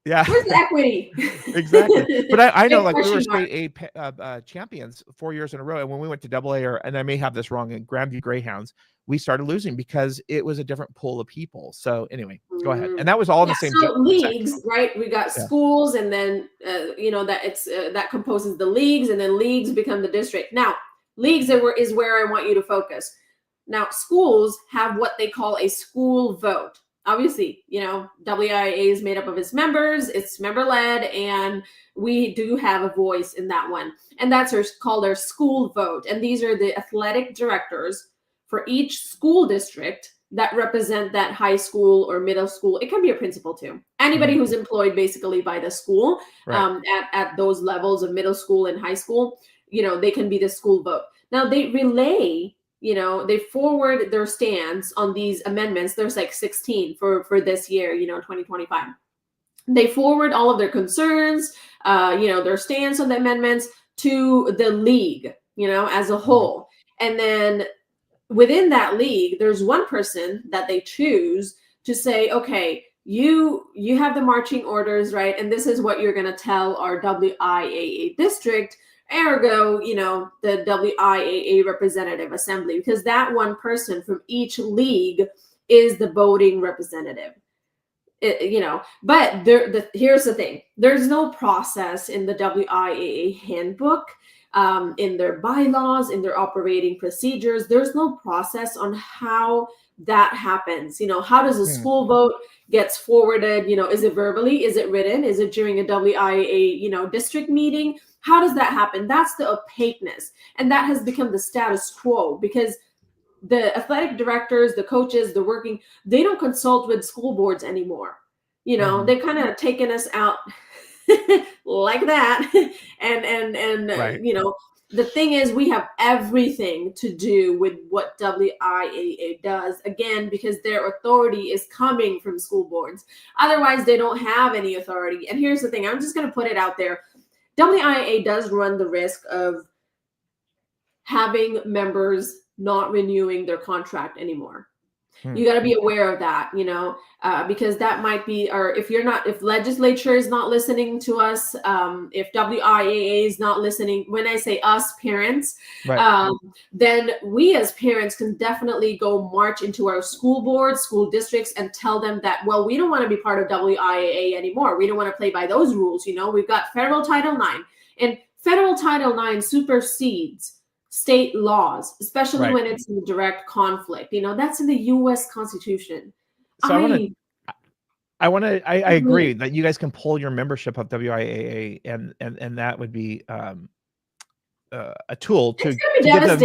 Speaker 1: Yeah.
Speaker 2: Where's the equity?
Speaker 1: Exactly. But I know, like, we were state A champions 4 years in a row. And when we went to AA, and I may have this wrong, in Grandview Greyhounds, we started losing because it was a different pool of people. So anyway, go ahead. And that was all in the same
Speaker 2: leagues, right? We got schools, and then that composes the leagues, and then leagues become the district. Now, leagues is where I want you to focus. Now, schools have what they call a school vote. Obviously, WIAA is made up of its members, it's member-led, and we do have a voice in that one. And that's called our school vote. And these are the athletic directors for each school district that represent that high school or middle school. It can be a principal too. Anybody who's employed basically by the school at those levels of middle school and high school, they can be the school vote. Now they relay, they forward their stance on these amendments. There's like 16 for this year, 2025. They forward all of their concerns, their stance on the amendments to the league, as a whole. And then within that league, there's one person that they choose to say, okay, you have the marching orders, right? And this is what you're going to tell our WIAA district. Ergo, the WIAA representative assembly, because that one person from each league is the voting representative. But here's the thing. There's no process in the WIAA handbook, in their bylaws, in their operating procedures. There's no process on how that happens. How does a school vote gets forwarded? Is it verbally? Is it written? Is it during a WIAA, district meeting? How does that happen? That's the opaqueness. And that has become the status quo, because the athletic directors, the coaches, they don't consult with school boards anymore. They've kind of taken us out like that. And
Speaker 1: right.
Speaker 2: The thing is, we have everything to do with what WIAA does, again, because their authority is coming from school boards. Otherwise, they don't have any authority. And here's the thing. I'm just going to put it out there. WIAA does run the risk of having members not renewing their contract anymore. You got to be aware of that, because that might be, or if legislature is not listening to us, if WIAA is not listening, when I say us parents, then we as parents can definitely go march into our school boards, school districts, and tell them that, well, we don't want to be part of WIAA anymore. We don't want to play by those rules. We've got federal Title IX, and federal Title IX supersedes state laws, especially when it's in direct conflict. That's in the U.S. Constitution.
Speaker 1: So I agree that you guys can pull your membership of WIAA, and that would be a tool to get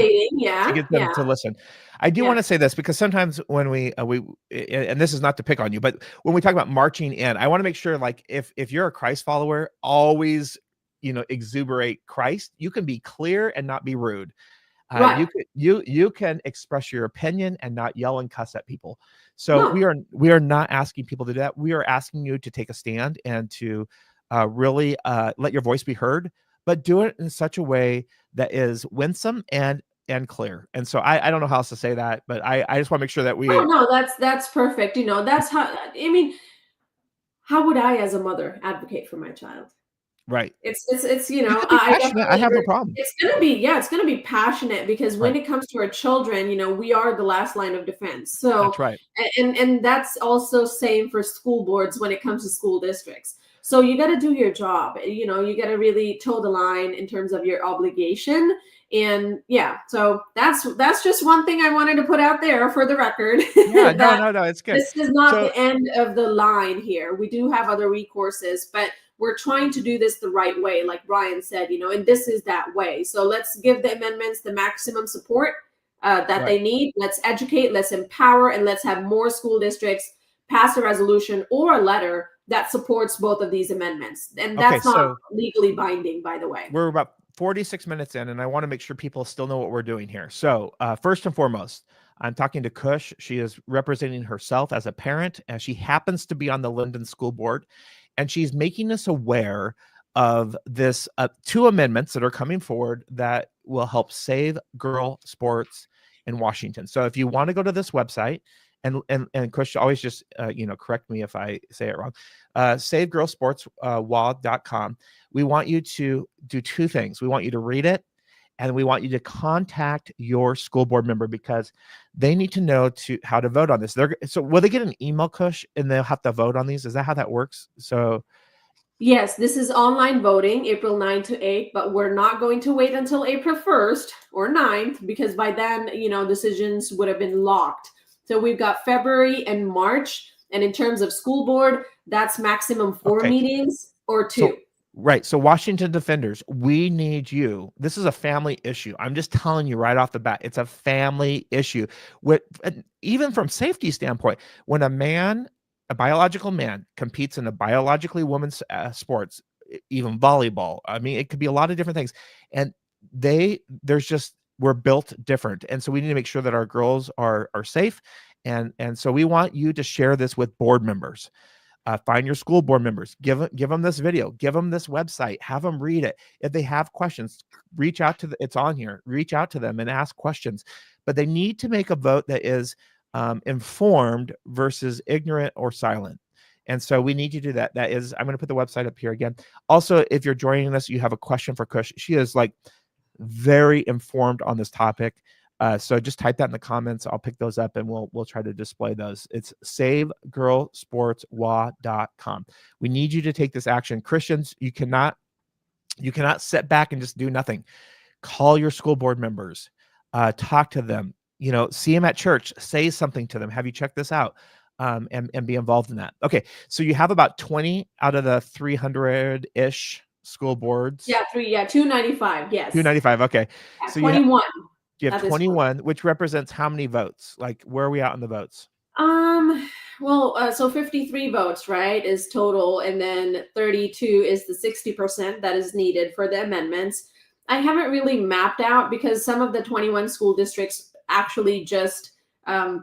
Speaker 1: them to listen. I do want to say this, because sometimes when we and this is not to pick on you, but when we talk about marching in, I want to make sure, like, if you're a Christ follower, always exuberate Christ. You can be clear and not be rude.
Speaker 2: Right.
Speaker 1: You can express your opinion and not yell and cuss at people. So
Speaker 2: No.
Speaker 1: we are not asking people to do that. We are asking you to take a stand and to really let your voice be heard, but do it in such a way that is winsome and clear. And so I don't know how else to say that, but I just want to make sure that
Speaker 2: No,
Speaker 1: we
Speaker 2: no, that's perfect. That's how, I mean, how would I as a mother advocate for my child?
Speaker 1: right.
Speaker 2: It's
Speaker 1: You could be
Speaker 2: I
Speaker 1: passionate. I
Speaker 2: definitely
Speaker 1: have no
Speaker 2: agree.
Speaker 1: problem.
Speaker 2: It's gonna be, yeah, it's gonna be passionate because when
Speaker 1: Right.
Speaker 2: it comes to our children, we are the last line of defense. So,
Speaker 1: That's right.
Speaker 2: and that's also same for school boards when it comes to school districts. So you got to do your job. You got to really toe the line in terms of your obligation. And yeah, so that's just one thing I wanted to put out there for the record
Speaker 1: Yeah. No.
Speaker 2: that
Speaker 1: No. No. It's good.
Speaker 2: this is not
Speaker 1: So
Speaker 2: the end of the line here. We do have other recourses, but we're trying to do this the right way, like Brian said, and this is that way. So let's give the amendments the maximum support that
Speaker 1: right.
Speaker 2: they need. Let's educate, let's empower, and let's have more school districts pass a resolution or a letter that supports both of these amendments. And
Speaker 1: Okay.
Speaker 2: that's not
Speaker 1: So
Speaker 2: legally binding, by the way.
Speaker 1: we're about 46 minutes in, and I want to make sure people still know what we're doing here. So, first and foremost, I'm talking to Kush. She is representing herself as a parent, and she happens to be on the Linden School Board, and she's making us aware of this two amendments that are coming forward that will help save girl sports in Washington. So, if you want to go to this website, and Kush always just correct me if I say it wrong, savegirlsportswa.com. We want you to do two things. We want you to read it, and we want you to contact your school board member because they need to know how to vote on this. So will they get an email, Kush, and they'll have to vote on these? Is that how that works? So
Speaker 2: Yes, this is online voting, April 9th to 8th, but we're not going to wait until April 1st or 9th because by then, decisions would have been locked. So we've got February and March. And in terms of school board, that's maximum 4
Speaker 1: okay.
Speaker 2: meetings or 2.
Speaker 1: So, right. So Washington Defenders, we need you. This is a family issue. I'm just telling you right off the bat, it's a family issue. Even from safety standpoint, when a biological man competes in a biologically woman's sports, even volleyball, I mean, it could be a lot of different things. And we're built different. And so we need to make sure that our girls are safe. And so we want you to share this with board members. Find your school board members, give them this video, give them this website, have them read it. If they have questions, reach out to it's on here, reach out to them and ask questions, but they need to make a vote that is informed versus ignorant or silent. And so we need you to do that. I'm going to put the website up here again. Also, if you're joining us, you have a question for Kush. She is like very informed on this topic. So just type that in the comments. I'll pick those up and we'll try to display those. It's savegirlsportswa.com. We need you to take this action. Christians, you cannot sit back and just do nothing. Call your school board members, talk to them, see them at church, say something to them. Have you checked this out? And be involved in that. Okay. So you have about 20 out of the 300-ish school boards.
Speaker 2: Yeah, 295. Yes.
Speaker 1: 295. Okay.
Speaker 2: Yeah,
Speaker 1: So
Speaker 2: 21.
Speaker 1: You have 21, which represents how many votes? Like, where are we at in the votes?
Speaker 2: So 53 votes, right, is total, and then 32 is the 60% that is needed for the amendments. I haven't really mapped out because some of the 21 school districts actually just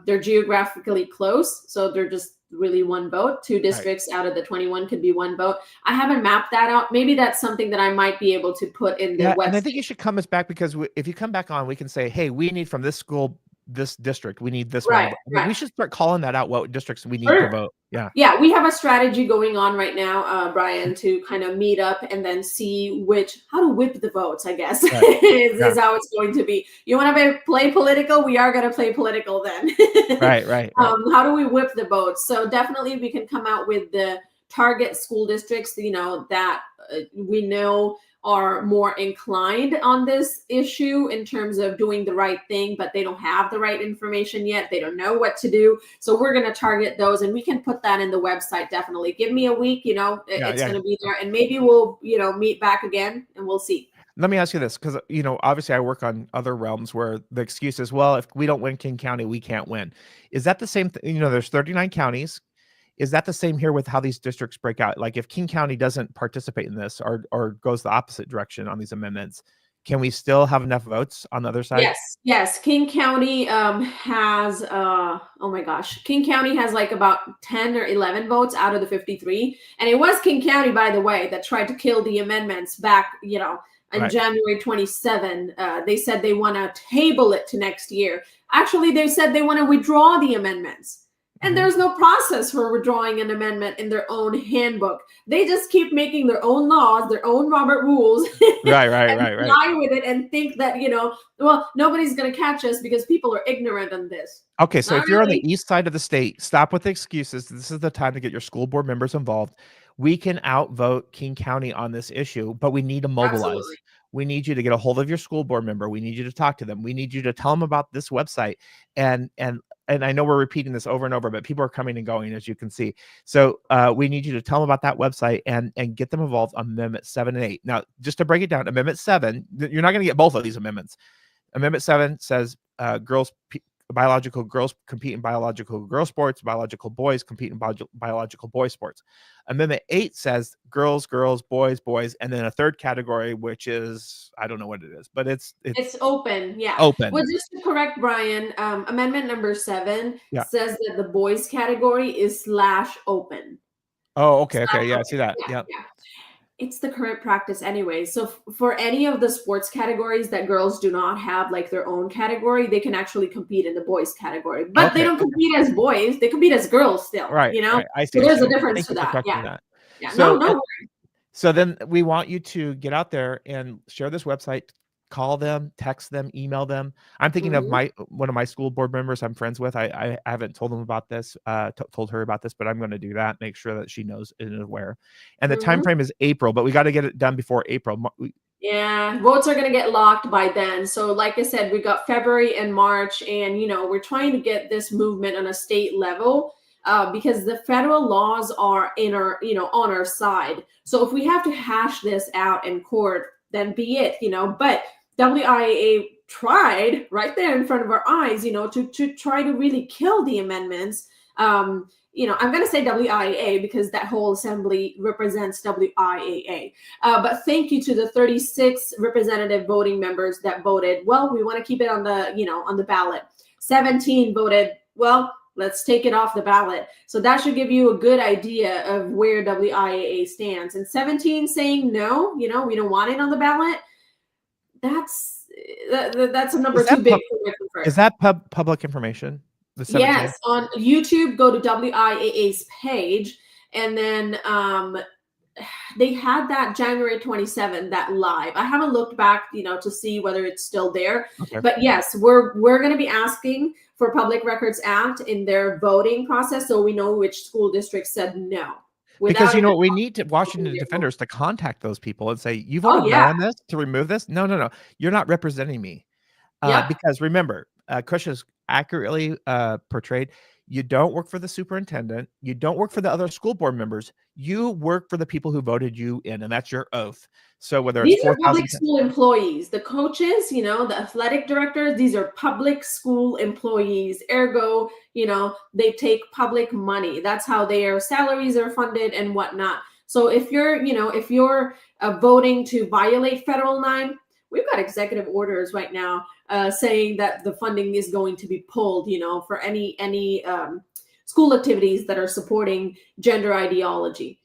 Speaker 2: they're geographically close, so they're just really one vote. 2 districts out of the 21 could be 1 vote. I haven't mapped that out. Maybe that's something that I might be able to put in the website.
Speaker 1: And I think you should come us back because if you come back on, we can say, hey, we need from this school, this district, we need this one. We should start calling that out, what districts we need to vote.
Speaker 2: Yeah, we have a strategy going on right now, Brian, to kind of meet up and then see how to whip the votes, I guess, is how it's going to be. You want to play political? We are going to play political then.
Speaker 1: Right.
Speaker 2: How do we whip the votes? So definitely we can come out with the target school districts, that we know are more inclined on this issue in terms of doing the right thing, but they don't have the right information yet. They don't know what to do. So we're going to target those, and we can put that in the website. Definitely give me a week, it's going to be there, and maybe we'll, meet back again and we'll see.
Speaker 1: Let me ask you this, because, obviously I work on other realms where the excuse is, well, if we don't win King County, we can't win. Is that the same thing? There's 39 counties. Is that the same here with how these districts break out? Like if King County doesn't participate in this or goes the opposite direction on these amendments, can we still have enough votes on the other side?
Speaker 2: Yes. King County has oh my gosh, King County has like about 10 or 11 votes out of the 53, and it was King County, by the way, that tried to kill the amendments back, in January 27. They said they want to table it to next year. Actually, they said they want to withdraw the amendments. And there's no process for withdrawing an amendment in their own handbook. They just keep making their own laws, their own Robert rules,
Speaker 1: right.
Speaker 2: Lie with it and think that, well, nobody's going to catch us because people are ignorant on this.
Speaker 1: Okay, so if you're on the east side of the state, stop with the excuses. This is the time to get your school board members involved. We can outvote King County on this issue, but we need to mobilize.
Speaker 2: Absolutely.
Speaker 1: We need you to get a hold of your school board member. We need you to talk to them. We need you to tell them about this website. And I know we're repeating this over and over, but people are coming and going, as you can see. So we need you to tell them about that website and get them involved on Amendment 7 and 8. Now, just to break it down, Amendment 7, you're not going to get both of these amendments. Amendment 7 says biological girls compete in biological girl sports, biological boys compete in biological boy sports. Amendment 8 says girls, boys, and then a third category, which is, I don't know what it is, but it's
Speaker 2: open. Yeah.
Speaker 1: Open.
Speaker 2: Well, just to correct Brian, amendment number 7 says that the boys category is /open.
Speaker 1: Oh, okay. Yeah, I see that. Yeah.
Speaker 2: It's the current practice anyway. So for any of the sports categories that girls do not have like their own category, they can actually compete in the boys category. But they don't compete as boys; they compete as girls still.
Speaker 1: Right. Right. I see.
Speaker 2: So there's a difference to that. Yeah.
Speaker 1: So,
Speaker 2: no.
Speaker 1: So then we want you to get out there and share this website. Call them, text them, email them. I'm thinking of one of my school board members I'm friends with. I haven't told them about this, told her about this, but I'm going to do that. Make sure that she knows and is aware. And the time frame is April, but we got to get it done before April.
Speaker 2: Yeah, votes are going to get locked by then. So like I said, we got February and March, and we're trying to get this movement on a state level. Because the federal laws are in our, on our side. So if we have to hash this out in court, then be it, But WIAA tried right there in front of our eyes, to try to really kill the amendments. I'm going to say WIAA because that whole assembly represents WIAA. But thank you to the 36 representative voting members that voted, well, we want to keep it on the, on the ballot. 17 voted, well, let's take it off the ballot. So that should give you a good idea of where WIAA stands. And 17 saying no, we don't want it on the ballot. That's a number too big for
Speaker 1: Is that public information?
Speaker 2: Yes, on YouTube, go to WIAA's page, and then they had that January 27, that live. I haven't looked back, to see whether it's still there. Okay. But yes, we're going to be asking for Public Records Act in their voting process, so we know which school district said no.
Speaker 1: Because we need Washington Defenders to contact those people and say, you voted no on this to remove this? No. You're not representing me. Because remember, Kush has accurately portrayed, you don't work for the superintendent. You don't work for the other school board members. You work for the people who voted you in, and that's your oath. So whether
Speaker 2: these are public school employees, the coaches, the athletic directors, these are public school employees. Ergo, they take public money. That's how their salaries are funded and whatnot. So if you're voting to violate federal 9, we've got executive orders right now saying that the funding is going to be pulled, for any school activities that are supporting gender ideology.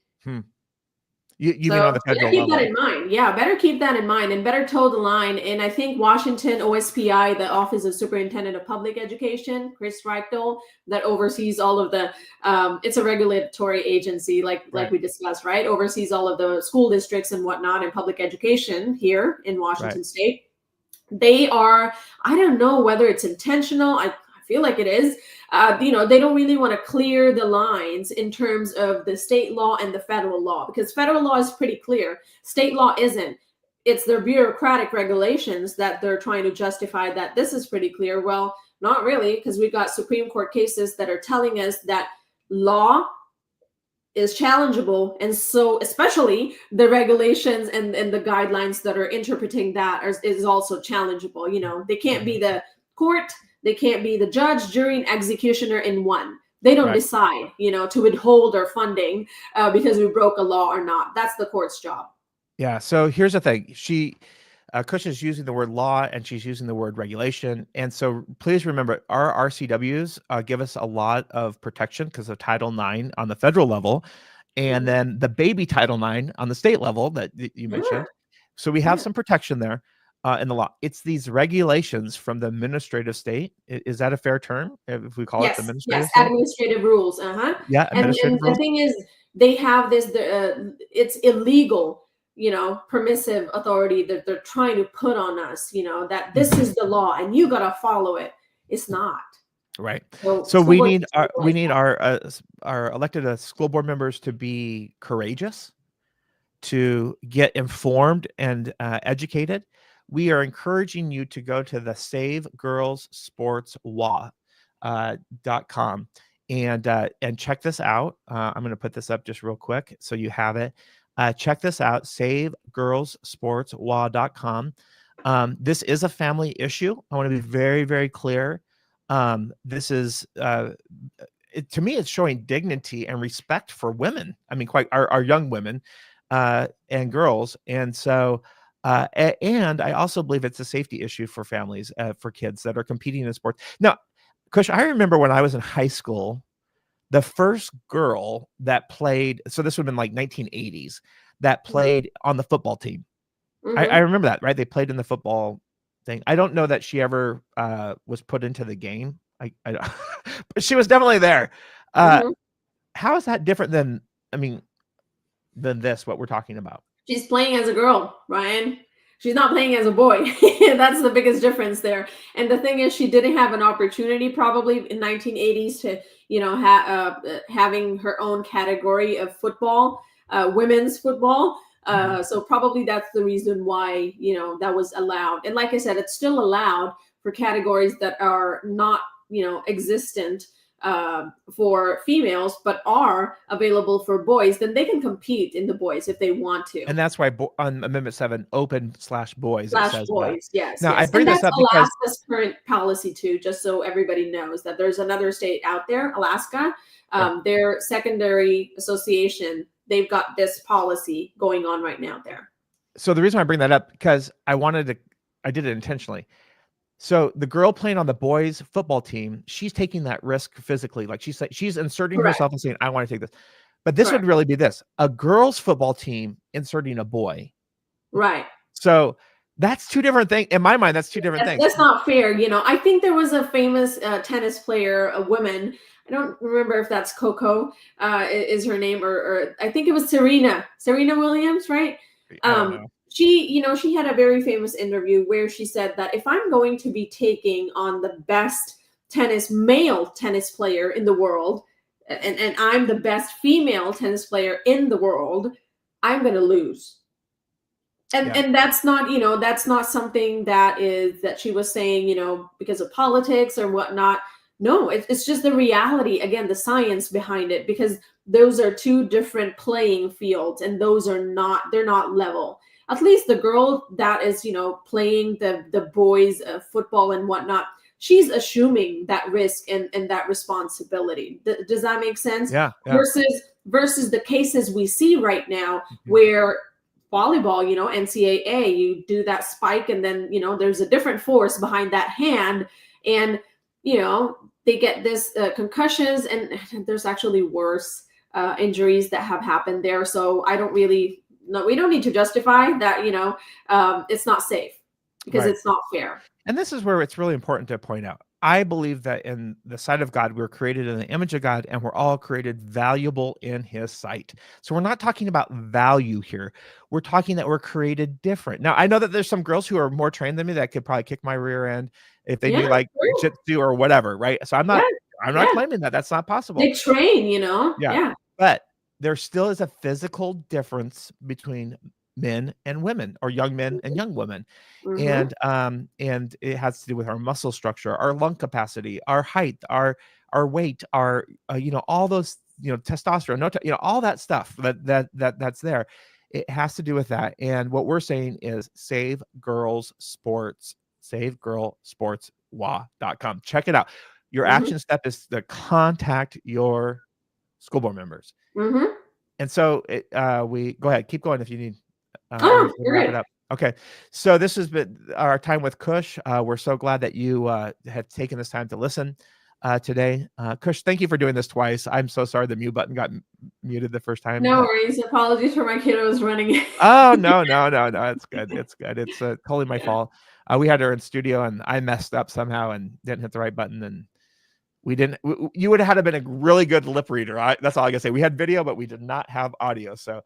Speaker 1: You mean on the federal level?
Speaker 2: Keep that in mind. Yeah, better keep that in mind and better toe the line. And I think Washington OSPI, the Office of Superintendent of Public Education, Chris Reichel, that oversees all of the, it's a regulatory agency like we discussed, right? Oversees all of the school districts and whatnot in public education here in Washington State. They are, I don't know whether it's intentional. I feel like it is. They don't really want to clear the lines in terms of the state law and the federal law, because federal law is pretty clear. State law isn't. It's their bureaucratic regulations that they're trying to justify that this is pretty clear. Well, not really, because we've got Supreme Court cases that are telling us that law is challengeable. And so especially the regulations and the guidelines that are interpreting that is also challengeable. They can't be the court. They can't be the judge, jury, and executioner in one. They don't
Speaker 1: Right.
Speaker 2: decide, to withhold our funding because we broke a law or not. That's the court's job.
Speaker 1: Yeah. So here's the thing. Kush is using the word law and she's using the word regulation. And so please remember, our RCWs give us a lot of protection because of Title IX on the federal level, and
Speaker 2: Mhm.
Speaker 1: then the baby Title IX on the state level that you
Speaker 2: Yeah,
Speaker 1: mentioned. So we have
Speaker 2: yeah.
Speaker 1: some protection there in the law. It's these regulations from the administrative state. Is that a fair term if we call it the
Speaker 2: Yes, yes,
Speaker 1: administrative state?
Speaker 2: administrative rules. Uh-huh.
Speaker 1: Yeah,
Speaker 2: And
Speaker 1: administrative
Speaker 2: the
Speaker 1: rules.
Speaker 2: thing is, they have it's illegal, permissive authority that they're trying to put on us, that this
Speaker 1: Mhm.
Speaker 2: is the law and you gotta follow it. It's not.
Speaker 1: Right.
Speaker 2: So
Speaker 1: So
Speaker 2: school
Speaker 1: we
Speaker 2: board
Speaker 1: need
Speaker 2: needs to realize that.
Speaker 1: our elected school board members to be courageous, to get informed and educated. We are encouraging you to go to the Save Girls Sports Law .com and check this out. I'm going to put this up just real quick so you have it. Check this out, savegirlssportslaw.com. This is a family issue. I want to be very, very clear. This is to me, it's showing dignity and respect for women. I mean, quite our young women and girls. And so, and I also believe it's a safety issue for families, for kids that are competing in sports. Now, Kush, I remember when I was in high school, the first girl that played, so this would have been like 1980s, that played on the football team. I
Speaker 2: Mhm.
Speaker 1: remember that, right? They played in the football thing. I don't know that she ever was put into the game. I don't, but she was definitely there. Uh,
Speaker 2: Mhm.
Speaker 1: how is that different than, I mean, than this, what we're talking about?
Speaker 2: She's playing as a girl, Ryan. She's not playing as a boy. That's the biggest difference there. And the thing is, she didn't have an opportunity probably in 1980s to, having her own category of football, women's football.
Speaker 1: Mhm.
Speaker 2: So probably that's the reason why, that was allowed. And like I said, it's still allowed for categories that are not, existent for females, but are available for boys, then they can compete in the boys if they want to.
Speaker 1: And that's why on Amendment 7, open/boys, it
Speaker 2: Slash
Speaker 1: says that.
Speaker 2: boys, yes,
Speaker 1: Now, I
Speaker 2: yes.
Speaker 1: bring
Speaker 2: And
Speaker 1: this
Speaker 2: that's
Speaker 1: up because
Speaker 2: Alaska's current policy too, just so everybody knows that there's another state out there, Alaska.
Speaker 1: okay,
Speaker 2: Their secondary association, they've got this policy going on right now there.
Speaker 1: so the reason why I bring that up, because I did it intentionally. So the girl playing on the boys football team, she's taking that risk physically. Like she's inserting
Speaker 2: Correct,
Speaker 1: herself and saying, I want to take this. But this would
Speaker 2: correct,
Speaker 1: really be this, a girls football team inserting a boy.
Speaker 2: right.
Speaker 1: So that's two different things. In my mind, that's two different things.
Speaker 2: That's not fair. I think there was a famous tennis player, a woman. I don't remember if that's Coco is her name, or I think it was Serena Williams, right?
Speaker 1: I don't know.
Speaker 2: She had a very famous interview where she said that if I'm going to be taking on the best male tennis player in the world, and I'm the best female tennis player in the world, I'm going to lose. and
Speaker 1: Yeah.
Speaker 2: and that's not something that she was saying, because of politics or whatnot. No, it's just the reality, again, the science behind it, because those are two different playing fields, and they're not level. At least the girl that is, playing the boys football and whatnot, she's assuming that risk and that responsibility. Does that make sense?
Speaker 1: Yeah. Yeah.
Speaker 2: Versus the cases we see right now,
Speaker 1: Mhm.
Speaker 2: where volleyball, NCAA, you do that spike, and then, there's a different force behind that hand, and, they get this concussions, and there's actually worse injuries that have happened there. So I don't really, no, we don't need to justify that, it's not safe, because
Speaker 1: Right.
Speaker 2: it's not fair.
Speaker 1: And this is where it's really important to point out. I believe that in the sight of God, we're created in the image of God, and we're all created valuable in his sight. So we're not talking about value here. We're talking that we're created different. Now, I know that there's some girls who are more trained than me that could probably kick my rear end if they
Speaker 2: Yeah,
Speaker 1: knew like
Speaker 2: true.
Speaker 1: jitsu or whatever, right? So
Speaker 2: Yeah,
Speaker 1: I'm not
Speaker 2: yeah.
Speaker 1: claiming that that's not possible.
Speaker 2: They train,
Speaker 1: Yeah.
Speaker 2: yeah.
Speaker 1: But there still is a physical difference between men and women, or young men and young women.
Speaker 2: Hmm.
Speaker 1: And it has to do with our muscle structure, our lung capacity, our height, our weight, our all those, testosterone, all that stuff that's there. It has to do with that. And what we're saying is save girls sports, savegirlsportslaw.com. Check it out. Your
Speaker 2: Mhm.
Speaker 1: action step is to contact your school board members.
Speaker 2: Mhm.
Speaker 1: And so we go ahead, keep going if you need. We'll
Speaker 2: Oh, you're
Speaker 1: wrap it
Speaker 2: good.
Speaker 1: up. Okay, so this has been our time with Kush. We're so glad that you have taken this time to listen today. Kush, thank you for doing this twice. I'm so sorry the mute button got muted the first time,
Speaker 2: No
Speaker 1: but
Speaker 2: worries. Apologies for my kiddos running.
Speaker 1: oh no, no, no, no, it's good. It's good. It's totally my
Speaker 2: Yeah.
Speaker 1: fault. We had her in studio and I messed up somehow and didn't hit the right button and we didn't. You would have had to been a really good lip reader. That's all I can say. We had video, but we did not have audio. So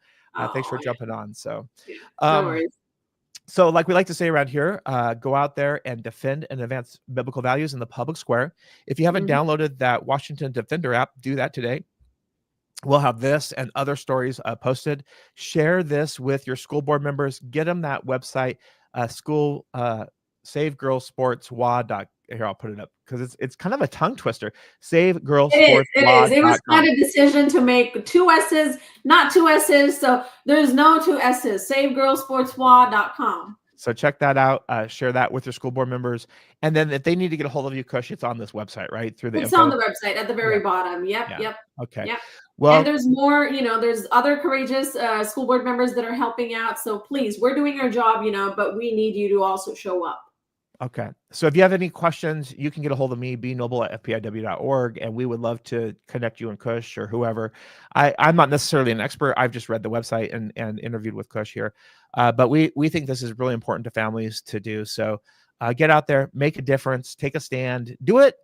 Speaker 1: thanks for
Speaker 2: Oh,
Speaker 1: jumping on. So,
Speaker 2: yeah. No
Speaker 1: um,
Speaker 2: worries.
Speaker 1: so like we like to say around here, go out there and defend and advance biblical values in the public square. If you haven't
Speaker 2: Mhm.
Speaker 1: downloaded that Washington Defender app, do that today. We'll have this and other stories posted. Share this with your school board members. Get them that website, school Save Girls Sports WA. Here, I'll put it up because it's kind of a tongue twister. Save Girls
Speaker 2: It is.
Speaker 1: Sports
Speaker 2: It is. It was
Speaker 1: WA.com.
Speaker 2: quite a decision to make two S's, not two S's. So there's no two S's. SaveGirlSportsWA.com.
Speaker 1: So check that out. Share that with your school board members, and then if they need to get a hold of you, Kush, it's on this website, right? Through the
Speaker 2: It's on
Speaker 1: info.
Speaker 2: the website at the
Speaker 1: Yeah.
Speaker 2: very bottom. Yep.
Speaker 1: Yeah.
Speaker 2: Yep.
Speaker 1: Okay.
Speaker 2: Yep.
Speaker 1: Well,
Speaker 2: And there's more, there's other courageous school board members that are helping out. So please, we're doing our job, but we need you to also show up.
Speaker 1: okay. So if you have any questions, you can get a hold of me, bnoble@fpiw.org, and we would love to connect you and Kush or whoever. I'm not necessarily an expert. I've just read the website and interviewed with Kush here. But we think this is really important to families to do. So get out there, make a difference, take a stand, do it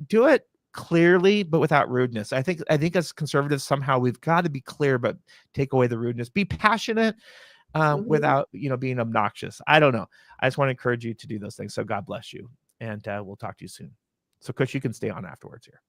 Speaker 1: clearly, but without rudeness. I think as conservatives, somehow we've got to be clear, but take away the rudeness. Be passionate. Without being obnoxious. I don't know. I just want to encourage you to do those things. So God bless you, and we'll talk to you soon. So Kush, you can stay on afterwards here.